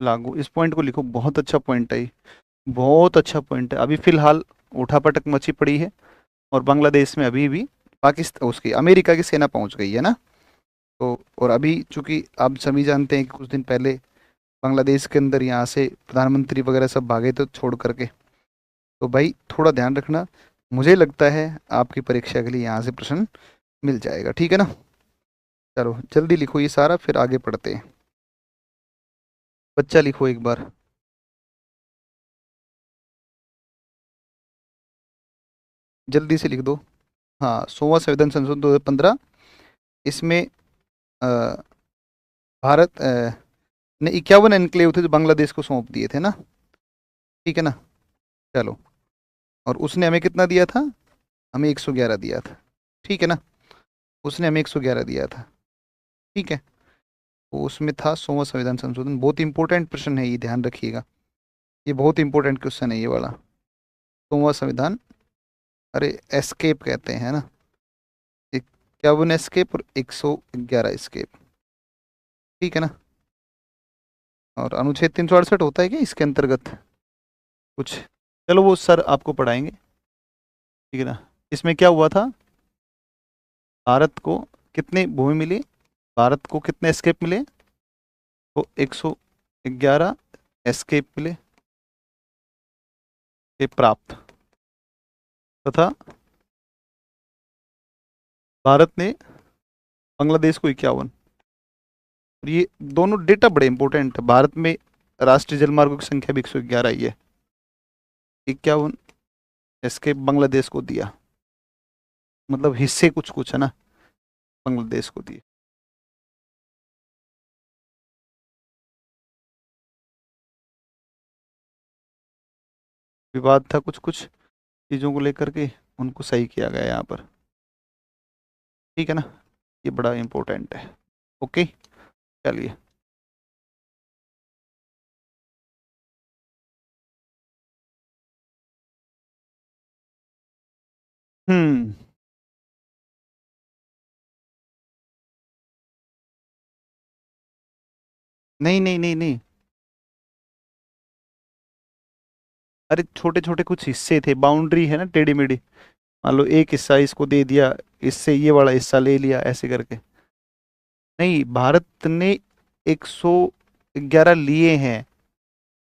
लागू, इस पॉइंट को लिखो, बहुत अच्छा पॉइंट है ये, बहुत अच्छा पॉइंट है। अभी फिलहाल उठापटक मची पड़ी है, और बांग्लादेश में अभी भी पाकिस्तान, उसकी अमेरिका की सेना पहुंच गई है ना। तो और अभी चूंकि आप सभी जानते हैं कि कुछ दिन पहले बांग्लादेश के अंदर यहाँ से प्रधानमंत्री वगैरह सब भागे तो छोड़ करके, तो भाई थोड़ा ध्यान रखना। मुझे लगता है आपकी परीक्षा के लिए यहाँ से प्रश्न मिल जाएगा, ठीक है ना? चलो जल्दी लिखो ये सारा, फिर आगे पढ़ते हैं। बच्चा लिखो एक बार, जल्दी से लिख दो। हाँ, 16वां संविधान संशोधन 2015, इसमें अ, भारत ने 51 एनक्लेव थे जो बांग्लादेश को सौंप दिए थे ना, ठीक है ना? चलो, और उसने हमें कितना दिया था? हमें 111 दिया था, ठीक है ना? उसने हमें 111 दिया था, ठीक है। तो उसमें था 16वां संविधान संशोधन, बहुत इंपॉर्टेंट प्रश्न है ये, ध्यान रखिएगा, ये बहुत इंपॉर्टेंट क्वेश्चन है ये वाला। 16वां संविधान, अरे एस्केप कहते हैं ना, 51 एस्केप और 111 एस्केप, ठीक है ना? और अनुच्छेद 368 होता है क्या इसके अंतर्गत कुछ? चलो वो सर आपको पढ़ाएंगे, ठीक है ना? इसमें क्या हुआ था, भारत को कितनी भूमि मिली, भारत को कितने एस्केप मिले? तो 111 एस्केप मिले, ये प्राप्त, तथा भारत ने बांग्लादेश को 51। और ये दोनों डेटा बड़े इंपॉर्टेंट है। भारत में राष्ट्रीय जलमार्गों की संख्या भी 111 ही है, 51 एस्केप बांग्लादेश को दिया, मतलब हिस्से कुछ कुछ है ना, बांग्लादेश को दिए। विवाद था कुछ कुछ चीज़ों को लेकर के, उनको सही किया गया यहाँ पर। ठीक है ना, ये बड़ा इम्पोर्टेंट है। ओके, चलिए। हम्म। नहीं नहीं नहीं नहीं, अरे छोटे छोटे कुछ हिस्से थे, बाउंड्री है ना टेढ़ी मेढ़ी। मान लो एक हिस्सा इसको दे दिया, इससे ये वाला हिस्सा ले लिया, ऐसे करके। नहीं, भारत ने 111 लिए हैं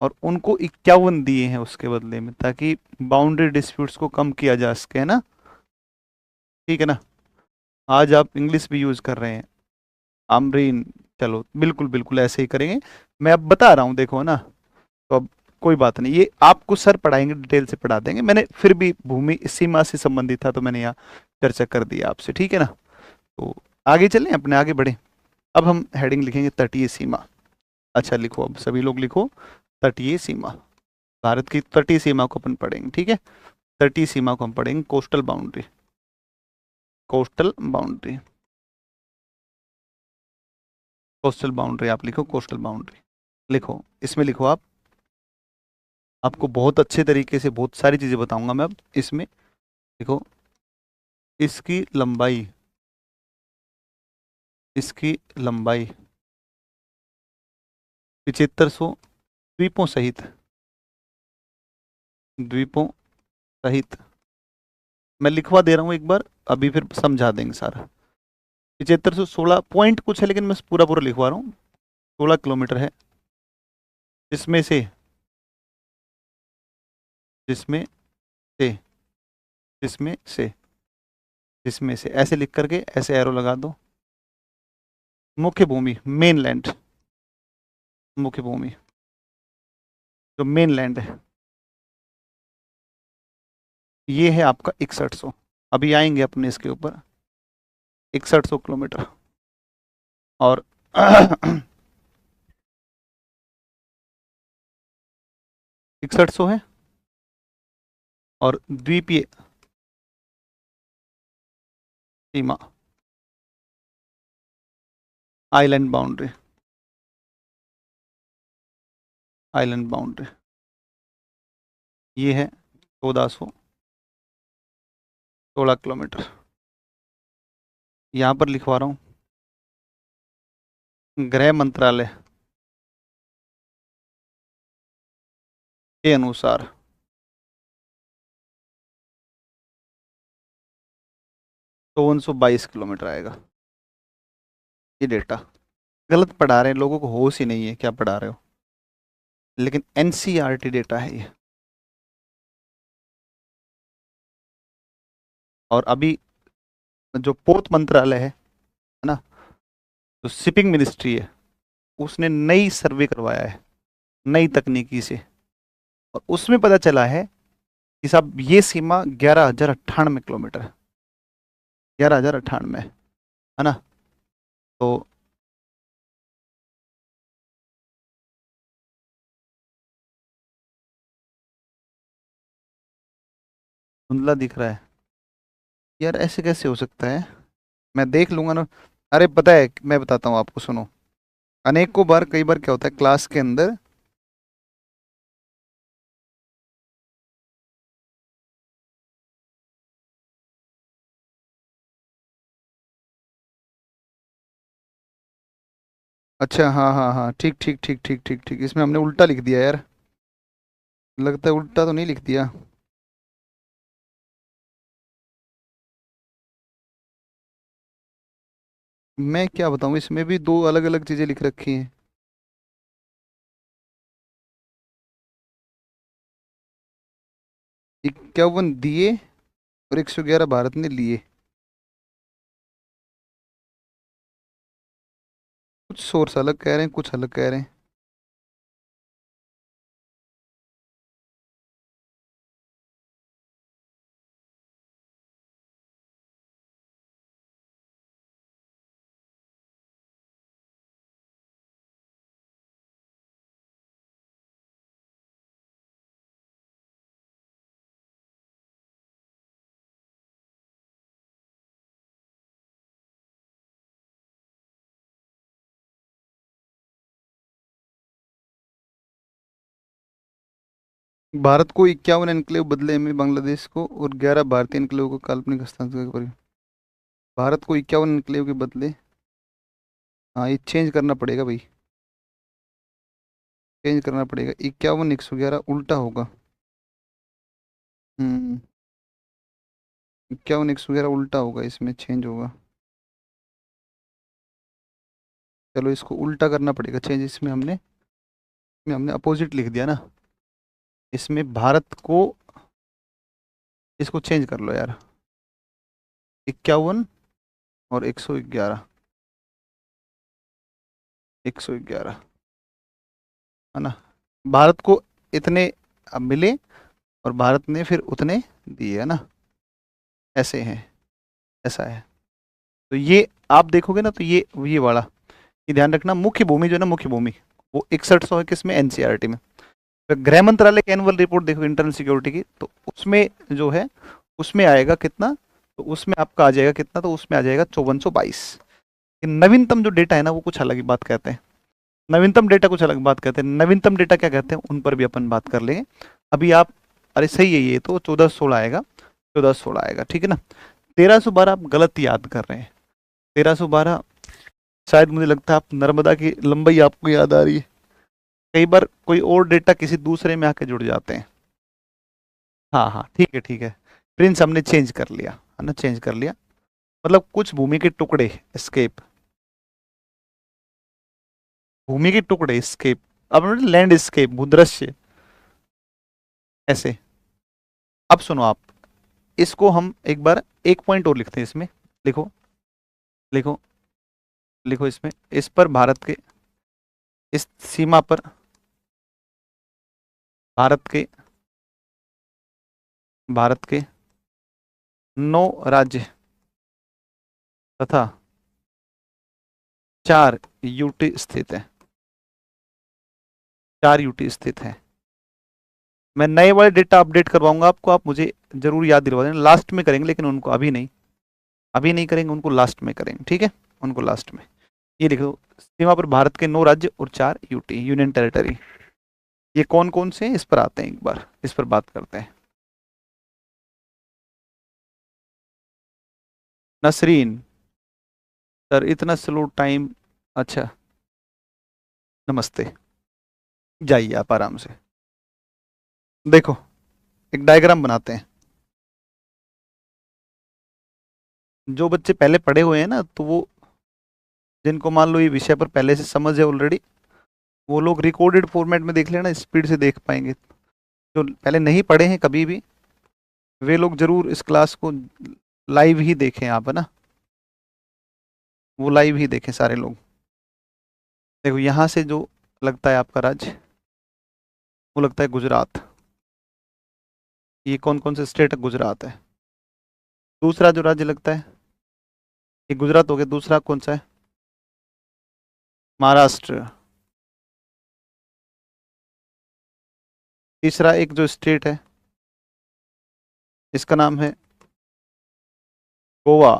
और उनको 51 दिए हैं उसके बदले में, ताकि बाउंड्री डिस्प्यूट्स को कम किया जा सके, है ना। ठीक है ना। आज आप इंग्लिश भी यूज कर रहे हैं, आमरीन। चलो बिल्कुल बिल्कुल ऐसे ही करेंगे। मैं अब बता रहा हूँ, देखो ना। तो अब कोई बात नहीं, ये आपको सर पढ़ाएंगे, डिटेल से पढ़ा देंगे। मैंने फिर भी भूमि सीमा से संबंधित था तो मैंने यहाँ चर्चा कर दिया आपसे, ठीक है ना। तो आगे चलें, अपने आगे बढ़े। अब हम हेडिंग लिखेंगे तटीय सीमा। अच्छा लिखो, अब सभी लोग लिखो, तटीय सीमा। भारत की तटीय सीमा को अपन पढ़ेंगे, ठीक है। तटीय सीमा को हम पढ़ेंगे, coastal boundary. Coastal boundary, coastal boundary आप लिखो, कोस्टल बाउंड्री लिखो। इसमें लिखो आप, आपको बहुत अच्छे तरीके से बहुत सारी चीजें बताऊंगा मैं अब इसमें। देखो, इसकी लंबाई, इसकी लंबाई 7500 द्वीपों सहित, द्वीपों सहित। मैं लिखवा दे रहा हूँ एक बार, अभी फिर समझा देंगे सारा। 7516 पॉइंट कुछ है, लेकिन मैं पूरा पूरा लिखवा रहा हूँ। 16 किलोमीटर है। जिसमें से, जिसमें से, जिसमें से, जिसमें से, ऐसे लिख करके ऐसे एरो लगा दो। मुख्य भूमि, मेन लैंड, मुख्य भूमि, जो मेन लैंड है, ये है आपका 6100। अभी आएंगे अपने इसके ऊपर। 6100 किलोमीटर। और 6100 है। और द्वीपीय सीमा, आइलैंड बाउंड्री, आइलैंड बाउंड्री, ये है 1416 किलोमीटर। यहाँ पर लिखवा रहा हूँ, गृह मंत्रालय के अनुसार 5422 किलोमीटर आएगा ये डेटा। गलत पढ़ा रहे हैं, लोगों को होश ही नहीं है क्या पढ़ा रहे हो, लेकिन एनसीईआरटी डेटा है ये। और अभी जो पोत मंत्रालय है ना, जो शिपिंग मिनिस्ट्री है, उसने नई सर्वे करवाया है, नई तकनीकी से। और उसमें पता चला है कि साहब ये सीमा 11,098 किलोमीटर है। 11,098 है ना। तो धुंधला दिख रहा है यार, ऐसे कैसे हो सकता है। मैं देख लूंगा ना। अरे पता है, मैं बताता हूँ आपको, सुनो। अनेकों बार, कई बार क्या होता है क्लास के अंदर। अच्छा, हाँ हाँ हाँ, ठीक ठीक ठीक ठीक ठीक ठीक, इसमें हमने उल्टा लिख दिया यार। लगता है उल्टा तो नहीं लिख दिया। मैं क्या बताऊँ, इसमें भी दो अलग अलग चीजें लिख रखी हैं। 51 दिए और 111 भारत ने लिए। कुछ सोर्स अलग कह रहे हैं, कुछ अलग कह रहे हैं। भारत को 51 एनक्लेव बदले में बांग्लादेश को और 11 भारतीय एनक्लेव को काल्पनिक हस्तांतरण कर। भारत को 51 एनक्लेव के बदले, हाँ ये चेंज करना पड़ेगा भाई, चेंज करना पड़ेगा। 51 111 उल्टा होगा। 51 111 उल्टा होगा, इसमें चेंज होगा। चलो इसको उल्टा करना पड़ेगा चेंज, इसमें हमने अपोजिट लिख दिया ना। इसमें भारत को, इसको चेंज कर लो यार, 51 और 111, 111 है ना। भारत को इतने अब मिले और भारत ने फिर उतने दिए है ना, ऐसे हैं, ऐसा है। तो ये आप देखोगे ना, तो ये वाला, ये ध्यान रखना, मुख्य भूमि जो है ना, मुख्य भूमि वो 6100 है किसमें, एनसीईआरटी में। तो गृह मंत्रालय की एनुअल रिपोर्ट देखो इंटरनल सिक्योरिटी की, तो उसमें जो है, उसमें आएगा कितना, तो उसमें आपका आ जाएगा कितना, तो उसमें आ जाएगा 5422। नवीनतम जो डेटा है ना वो कुछ अलग ही बात कहते हैं, नवीनतम डेटा कुछ अलग बात कहते हैं, नवीनतम डेटा क्या कहते हैं उन पर भी अपन बात कर लेंगे। अभी आप, अरे सही है, ये तो 1416 आएगा, 1416 आएगा, ठीक है ना। 1312 आप गलत याद कर रहे हैं। 1312 शायद मुझे लगता है आप नर्मदा की लंबाई आपको याद आ रही है, कई बार कोई और डेटा किसी दूसरे में आके जुड़ जाते हैं। हाँ हाँ ठीक है ठीक है, प्रिंस हमने चेंज कर लिया है ना, चेंज कर लिया। मतलब कुछ भूमि के टुकड़े, स्केप, भूमि के टुकड़े स्केप, अब लैंडस्केप भूदृश्य, ऐसे। अब सुनो आप, इसको हम एक बार एक पॉइंट और लिखते हैं इसमें। लिखो, लिखो, लिखो इसमें, इस पर भारत के, इस सीमा पर भारत के, भारत के 9 राज्य तथा 4 यूटी स्थित है, 4 यूटी स्थित है। मैं नए वाले डेटा अपडेट करवाऊंगा आपको, आप मुझे जरूर याद दिलवा देना, लास्ट में करेंगे लेकिन उनको अभी नहीं, अभी नहीं करेंगे, उनको लास्ट में करेंगे, ठीक है, उनको लास्ट में। ये लिखो, सीमा पर भारत के 9 राज्य और 4 यूटी, यूनियन टेरिटरी। ये कौन कौन से हैं इस पर आते हैं, एक बार इस पर बात करते हैं। नसरीन, सर इतना स्लो टाइम, अच्छा, नमस्ते, जाइए आप आराम से। देखो, एक डायग्राम बनाते हैं। जो बच्चे पहले पढ़े हुए हैं ना, तो वो, जिनको मान लो ये विषय पर पहले से समझ है ऑलरेडी, वो लोग रिकॉर्डेड फॉर्मेट में देख लेना, स्पीड से देख पाएंगे। जो पहले नहीं पढ़े हैं कभी भी, वे लोग जरूर इस क्लास को लाइव ही देखें आप, है ना, वो लाइव ही देखें सारे लोग। देखो यहाँ से जो लगता है आपका राज्य, वो लगता है गुजरात। ये कौन कौन से स्टेट है, गुजरात है। दूसरा जो राज्य लगता है, ये गुजरात हो गया, दूसरा कौन सा है, महाराष्ट्र। तीसरा एक जो स्टेट है, इसका नाम है गोवा।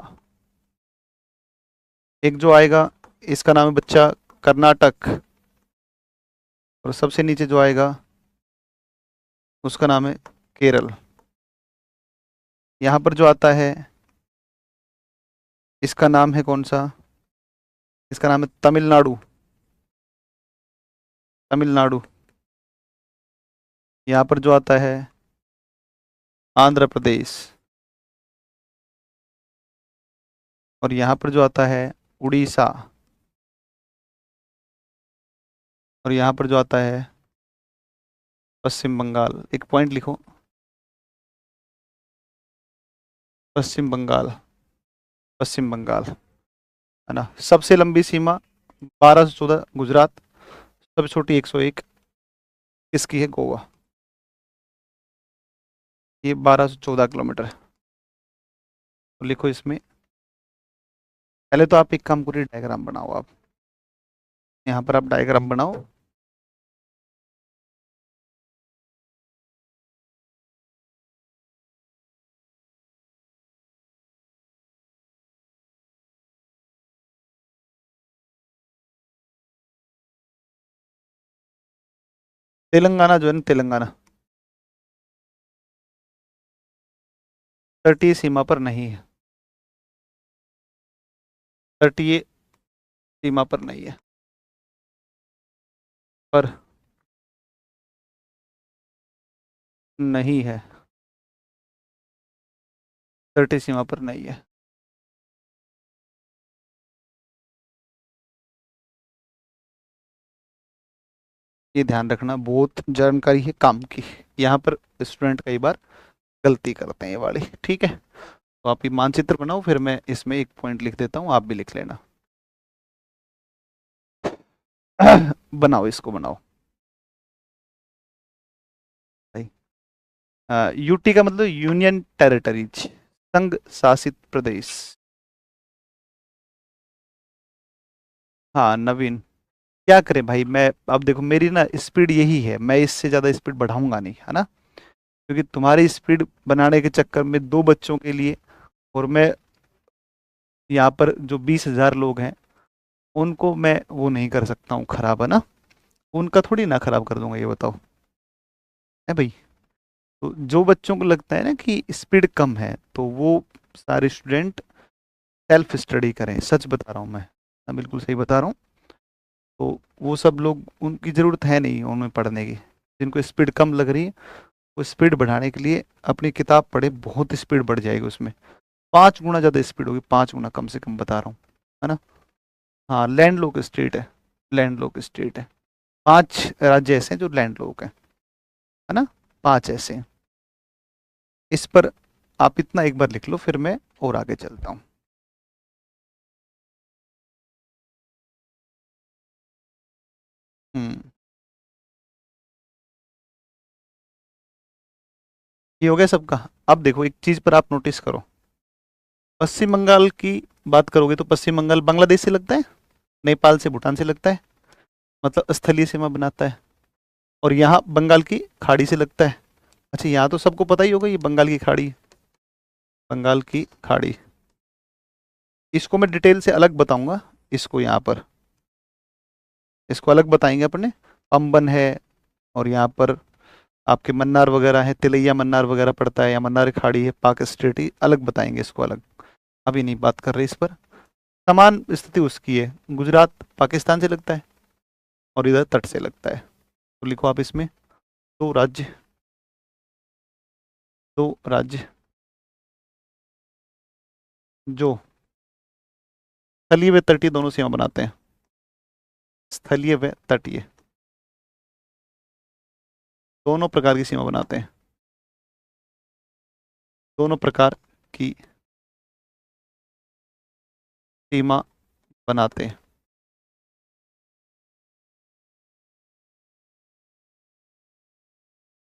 एक जो आएगा, इसका नाम है बच्चा कर्नाटक। और सबसे नीचे जो आएगा, उसका नाम है केरल। यहाँ पर जो आता है, इसका नाम है कौन सा, इसका नाम है तमिलनाडु, तमिलनाडु। यहाँ पर जो आता है, आंध्र प्रदेश। और यहाँ पर जो आता है, उड़ीसा। और यहाँ पर जो आता है, पश्चिम बंगाल। एक पॉइंट लिखो, पश्चिम बंगाल, पश्चिम बंगाल, है ना। सबसे लंबी सीमा 1214 गुजरात, सबसे छोटी 101 किसकी है, गोवा। ये 1214 किलोमीटर है। तो लिखो इसमें, पहले तो आप एक काम करिए, डायग्राम बनाओ आप, यहाँ पर आप डायग्राम बनाओ। तेलंगाना जो है ना, तेलंगाना, तटीय सीमा पर नहीं है, तटीय सीमा पर नहीं है, पर नहीं है, तटीय सीमा पर नहीं है। ये ध्यान रखना, बहुत जानकारी है काम की। यहाँ पर स्टूडेंट कई बार गलती करते हैं ये वाली, ठीक है। तो आप ये मानचित्र बनाओ, फिर मैं इसमें एक पॉइंट लिख देता हूँ, आप भी लिख लेना। बनाओ, इसको बनाओ भाई। यूटी का मतलब यूनियन टेरिटरीज, संघ शासित प्रदेश। हाँ नवीन, क्या करें भाई, मैं अब देखो मेरी ना स्पीड यही है, मैं इससे ज़्यादा स्पीड बढ़ाऊंगा नहीं, है ना। क्योंकि तुम्हारी स्पीड बनाने के चक्कर में दो बच्चों के लिए, और मैं यहाँ पर जो 20,000 लोग हैं उनको मैं वो नहीं कर सकता हूँ खराब, है ना। उनका थोड़ी ना खराब कर दूंगा, ये बताओ, है भाई। तो जो बच्चों को लगता है ना कि स्पीड कम है, तो वो सारे स्टूडेंट सेल्फ स्टडी करें, सच बता रहा हूँ मैं बिल्कुल सही बता रहा हूँ। तो वो सब लोग, उनकी ज़रूरत है नहीं उनमें पढ़ने की, जिनको स्पीड कम लग रही है, वो स्पीड बढ़ाने के लिए अपनी किताब पढ़े, बहुत स्पीड बढ़ जाएगी उसमें, 5 गुना ज़्यादा स्पीड होगी, 5 गुना कम से कम बता रहा हूँ, है ना। हाँ लैंड लॉक स्टेट है, लैंड लॉक स्टेट है। 5 राज्य ऐसे हैं जो लैंड लॉक है ना, 5 ऐसे हैं। इस पर आप इतना एक बार लिख लो, फिर मैं और आगे चलता हूँ। हम्म, ये हो गया सबका। अब देखो एक चीज़ पर आप नोटिस करो, पश्चिम बंगाल की बात करोगे तो पश्चिम बंगाल बांग्लादेश से लगता है, नेपाल से, भूटान से लगता है, मतलब स्थलीय सीमा बनाता है। और यहाँ बंगाल की खाड़ी से लगता है। अच्छा यहाँ तो सबको पता ही होगा, ये बंगाल की खाड़ी, बंगाल की खाड़ी। इसको मैं डिटेल से अलग बताऊंगा, इसको यहाँ पर, इसको अलग बताएंगे अपने। पंबन है, और यहाँ पर आपके मन्नार वगैरह है, तिलैया मन्नार वगैरह पड़ता है, या मन्नार खाड़ी है, पाक स्टेट, अलग बताएंगे इसको अलग। अभी नहीं बात कर रहे इस पर। समान स्थिति उसकी है, गुजरात पाकिस्तान से लगता है और इधर तट से लगता है। तो लिखो आप इसमें, दो राज्य, दो राज्य जो स्थलीय व तटीय दोनों सीमा बनाते हैं, स्थलीय व तटीय दोनों प्रकार की सीमा बनाते हैं, दोनों प्रकार की सीमा बनाते हैं।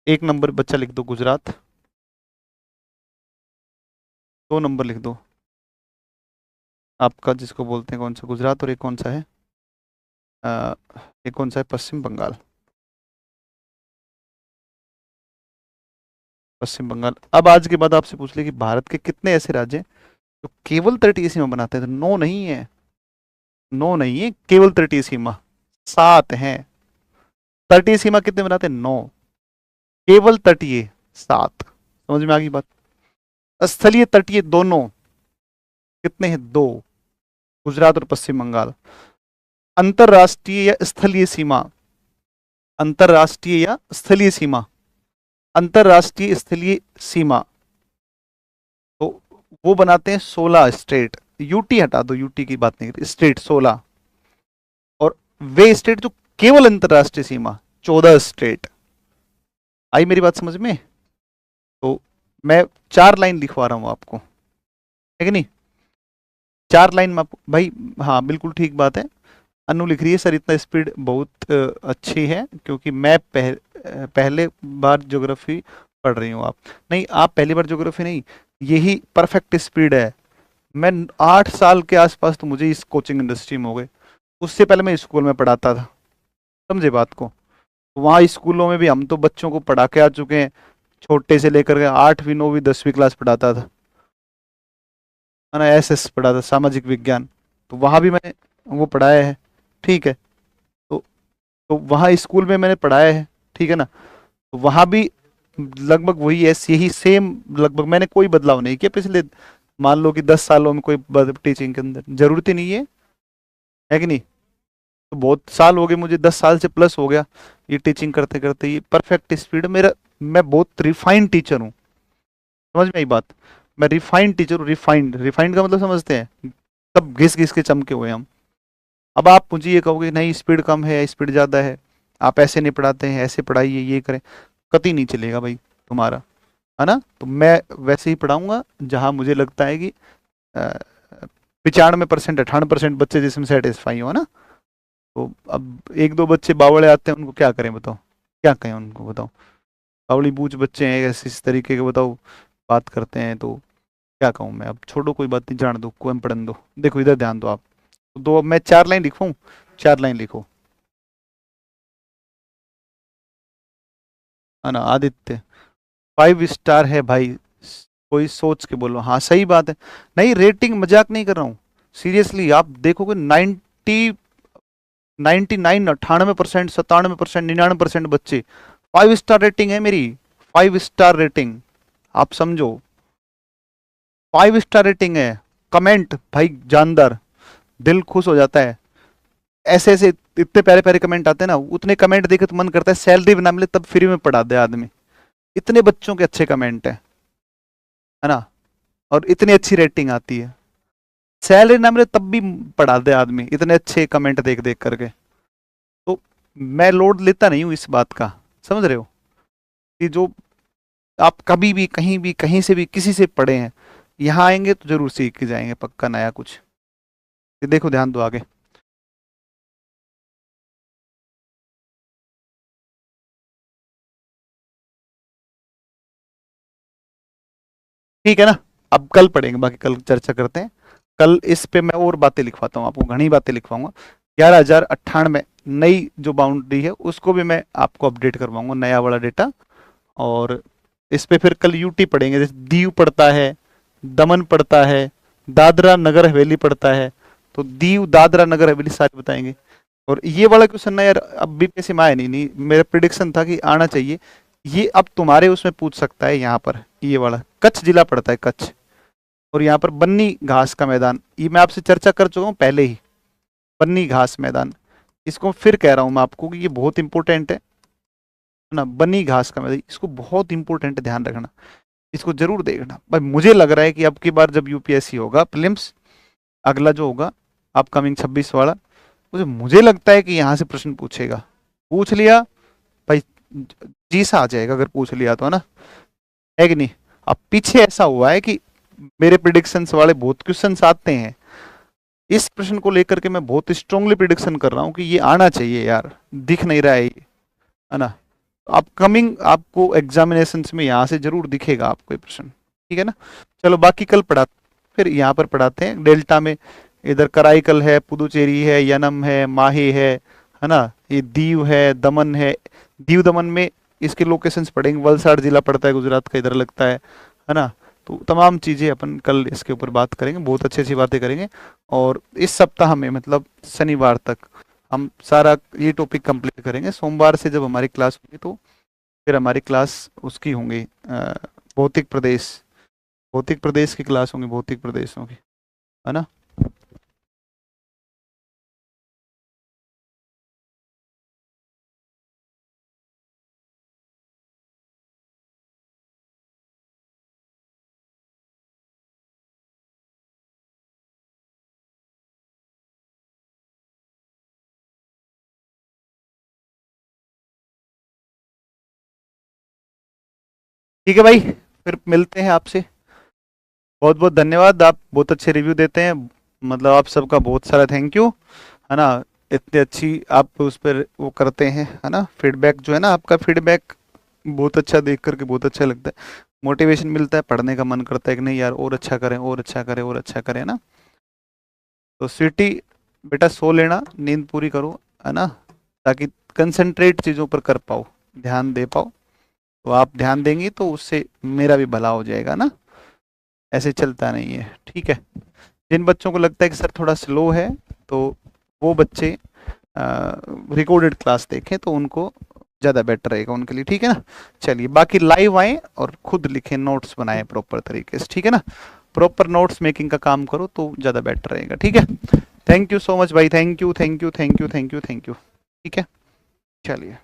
1 नंबर बच्चा लिख दो गुजरात, 2 नंबर लिख दो आपका जिसको बोलते हैं कौन सा, गुजरात, और एक कौन सा है, अ, एक कौन सा है, पश्चिम बंगाल। पश्चिम बंगाल। अब आज के बाद आपसे पूछ ले कि भारत के कितने ऐसे राज्य हैं जो केवल तटीय सीमा बनाते हैं, तो नो नहीं है, नो नहीं है, केवल तटीय सीमा 7 हैं। तटीय सीमा कितने बनाते हैं, 9, केवल तटीय 7। समझ में आ गई बात। स्थलीय तटीय दोनों कितने हैं, 2, गुजरात और पश्चिम बंगाल। अंतरराष्ट्रीय या स्थलीय सीमा, अंतरराष्ट्रीय या स्थलीय सीमा, अंतरराष्ट्रीय स्थलीय सीमा, तो वो बनाते हैं 16 स्टेट। यूटी हटा दो, यूटी की बात नहीं करी, स्टेट 16। और वे स्टेट जो केवल अंतरराष्ट्रीय सीमा, 14 स्टेट। आई मेरी बात समझ में। तो मैं 4 लाइन लिखवा रहा हूं आपको, है कि नहीं, 4 लाइन में आपको भाई। हाँ बिल्कुल ठीक बात है। अनु लिख रही है सर इतना स्पीड बहुत अच्छी है, क्योंकि मैं पहले बार ज्योग्राफी पढ़ रही हूँ। आप नहीं, आप पहली बार ज्योग्राफी नहीं, यही परफेक्ट स्पीड है। मैं 8 साल के आसपास तो मुझे इस कोचिंग इंडस्ट्री में हो गए, उससे पहले मैं स्कूल में पढ़ाता था, समझे बात को। वहाँ स्कूलों में भी हम तो बच्चों को पढ़ा के आ चुके हैं, छोटे से लेकर के 8वीं 9वीं 10वीं क्लास पढ़ाता था, है ना, एस पढ़ा था, सामाजिक विज्ञान। तो वहाँ भी मैंने वो पढ़ाया है, ठीक है। तो तो वहाँ स्कूल में मैंने पढ़ाया है, ठीक है ना। तो वहाँ भी लगभग वही है, यही सेम लगभग, मैंने कोई बदलाव नहीं किया पिछले मान लो कि 10 सालों में, कोई टीचिंग के अंदर जरूरत ही नहीं है कि नहीं। तो बहुत साल हो गए मुझे, 10 साल से प्लस हो गया ये टीचिंग करते करते, ये परफेक्ट स्पीड मेरा, मैं बहुत रिफाइंड टीचर हूँ, समझ में आई बात। मैं रिफाइंड टीचर हूँ, रिफाइंड, रिफाइंड का मतलब समझते हैं, तब घिस घिस के चमके हुए हम। अब आप मुझे ये कहोगे नहीं स्पीड कम है, स्पीड ज़्यादा है, आप ऐसे नहीं पढ़ाते हैं, ऐसे पढ़ाइए, ये करें, कतई नहीं चलेगा भाई तुम्हारा, है ना। तो मैं वैसे ही पढ़ाऊंगा जहाँ मुझे लगता है कि 95% 98% बच्चे जिसमें सेटिस्फाई हो, है ना। तो अब एक दो बच्चे बावड़े आते हैं, उनको क्या करें बताओ, क्या कहें उनको बताओ, बावड़ी बूझ बच्चे हैं ऐसे इस तरीके के, बताओ बात करते हैं, तो क्या कहूँ मैं। अब छोड़ो कोई बात नहीं, जान दो, कोई पढ़ने दो। देखो इधर ध्यान दो आप, तो दो, मैं 4 लाइन लिखूं, 4 लाइन लिखो, है ना। आदित्य 5 स्टार है भाई, कोई सोच के बोलो, हाँ सही बात है। नहीं रेटिंग मजाक नहीं कर रहा हूँ, सीरियसली आप देखोगे 98% 97% 99% बच्चे 5 स्टार रेटिंग है मेरी, 5 स्टार रेटिंग, आप समझो 5 स्टार रेटिंग है। कमेंट भाई जानदार, दिल खुश हो जाता है, ऐसे ऐसे इतने प्यारे प्यारे कमेंट आते हैं ना, उतने कमेंट देखे तो मन करता है सैलरी बना मिले तब फ्री में पढ़ा दे आदमी, इतने बच्चों के अच्छे कमेंट है ना, और इतनी अच्छी रेटिंग आती है, सैलरी ना मिले तब भी पढ़ा दे आदमी, इतने अच्छे कमेंट देख देख करके। तो मैं लोड लेता नहीं हूँ इस बात का, समझ रहे हो, कि जो आप कभी भी कहीं भी कहीं से भी किसी से पढ़े हैं, यहाँ आएंगे तो जरूर सीख के जाएंगे पक्का नया कुछ। ये देखो ध्यान दो आगे, ठीक है ना। अब कल पढ़ेंगे, बाकी कल चर्चा करते हैं। कल इस पे मैं और बातें लिखवाता हूँ, आपको घनी बातें लिखवाऊंगा। 11,098 नई जो बाउंड्री है उसको भी मैं आपको अपडेट करवाऊंगा, नया वाला डेटा। और इस पे फिर कल यूटी पढ़ेंगे, जैसे दीव पड़ता है, दमन पड़ता है, दादरा नगर हवेली पड़ता है, तो दीव दादरा नगर हवेली सारे बताएंगे। और ये वाला क्वेश्चन ना यार अब बीपीएससी में आया नहीं, मेरा प्रिडिक्शन था कि आना चाहिए। ये अब तुम्हारे उसमें पूछ सकता है, यहाँ पर ये वाला कच्छ जिला पड़ता है, कच्छ, और यहाँ पर बन्नी घास का मैदान, ये मैं आपसे चर्चा कर चुका हूँ पहले ही, बन्नी घास मैदान, इसको फिर कह रहा हूँ मैं आपको कि ये बहुत इंपॉर्टेंट है ना, बन्नी घास का मैदान, इसको बहुत इंपॉर्टेंट है, ध्यान रखना, इसको जरूर देखना भाई। मुझे लग रहा है कि अब की बार जब यूपीएससी होगा प्रीलिम्स, अगला जो होगा अपकमिंग 26 वाला, मुझे लगता है कि यहाँ से प्रश्न पूछेगा, पूछ लिया भाई जी सा आ जाएगा, अगर पूछ लिया तो, है ना, है कि नहीं। अब पीछे ऐसा हुआ है कि मेरे प्रिडिक्शंस वाले बहुत क्वेश्चंस आते हैं, इस प्रश्न को लेकर के मैं बहुत स्ट्रांगली प्रिडिक्शन कर रहा हूँ कि ये आना चाहिए यार, दिख नहीं रहा है ना। अपकमिंग आपको एग्जामिनेशंस में यहाँ से जरूर दिखेगा आपको ये प्रश्न, ठीक है ना। चलो बाकी कल पढ़ा, फिर यहाँ पर पढ़ाते हैं डेल्टा में, इधर कराईकल है, पुदुचेरी है, यनम है, माहे है ना, ये दीव है, दमन है। दीव दमन में इसके लोकेशंस पढ़ेंगे, वलसाड़ जिला पड़ता है गुजरात का, इधर लगता है ना। तो तमाम चीज़ें अपन कल इसके ऊपर बात करेंगे, बहुत अच्छी अच्छी बातें करेंगे। और इस सप्ताह में मतलब शनिवार तक हम सारा ये टॉपिक कंप्लीट करेंगे। सोमवार से जब हमारी क्लास होगी तो फिर हमारी क्लास उसकी होंगी, भौतिक प्रदेश, भौतिक प्रदेश की क्लास होंगी, भौतिक प्रदेशों की, है ना। ठीक है भाई, फिर मिलते हैं आपसे। बहुत बहुत धन्यवाद, आप बहुत अच्छे रिव्यू देते हैं, मतलब आप सबका बहुत सारा थैंक यू, है ना। इतनी अच्छी आप उस पर वो करते हैं, है ना, फीडबैक जो है ना, आपका फीडबैक बहुत अच्छा देख करके बहुत अच्छा लगता है, मोटिवेशन मिलता है, पढ़ने का मन करता है कि नहीं यार और अच्छा करें और अच्छा करें और अच्छा करें, ना। तो स्वीटी बेटा सो लेना, नींद पूरी करो, है ना, ताकि कंसंट्रेट चीज़ों पर कर पाओ, ध्यान दे पाओ। तो आप ध्यान देंगी तो उससे मेरा भी भला हो जाएगा ना, ऐसे चलता नहीं है, ठीक है। जिन बच्चों को लगता है कि सर थोड़ा स्लो है, तो वो बच्चे रिकॉर्डेड क्लास देखें, तो उनको ज़्यादा बेटर रहेगा उनके लिए, ठीक है ना। चलिए बाकी लाइव आए और खुद लिखें, नोट्स बनाएं प्रॉपर तरीके से, ठीक है ना। प्रॉपर नोट्स मेकिंग का काम करो तो ज़्यादा बेटर रहेगा, ठीक है। थैंक यू सो मच भाई, thank you thank you thank you thank you thank you, ठीक है। चलिए।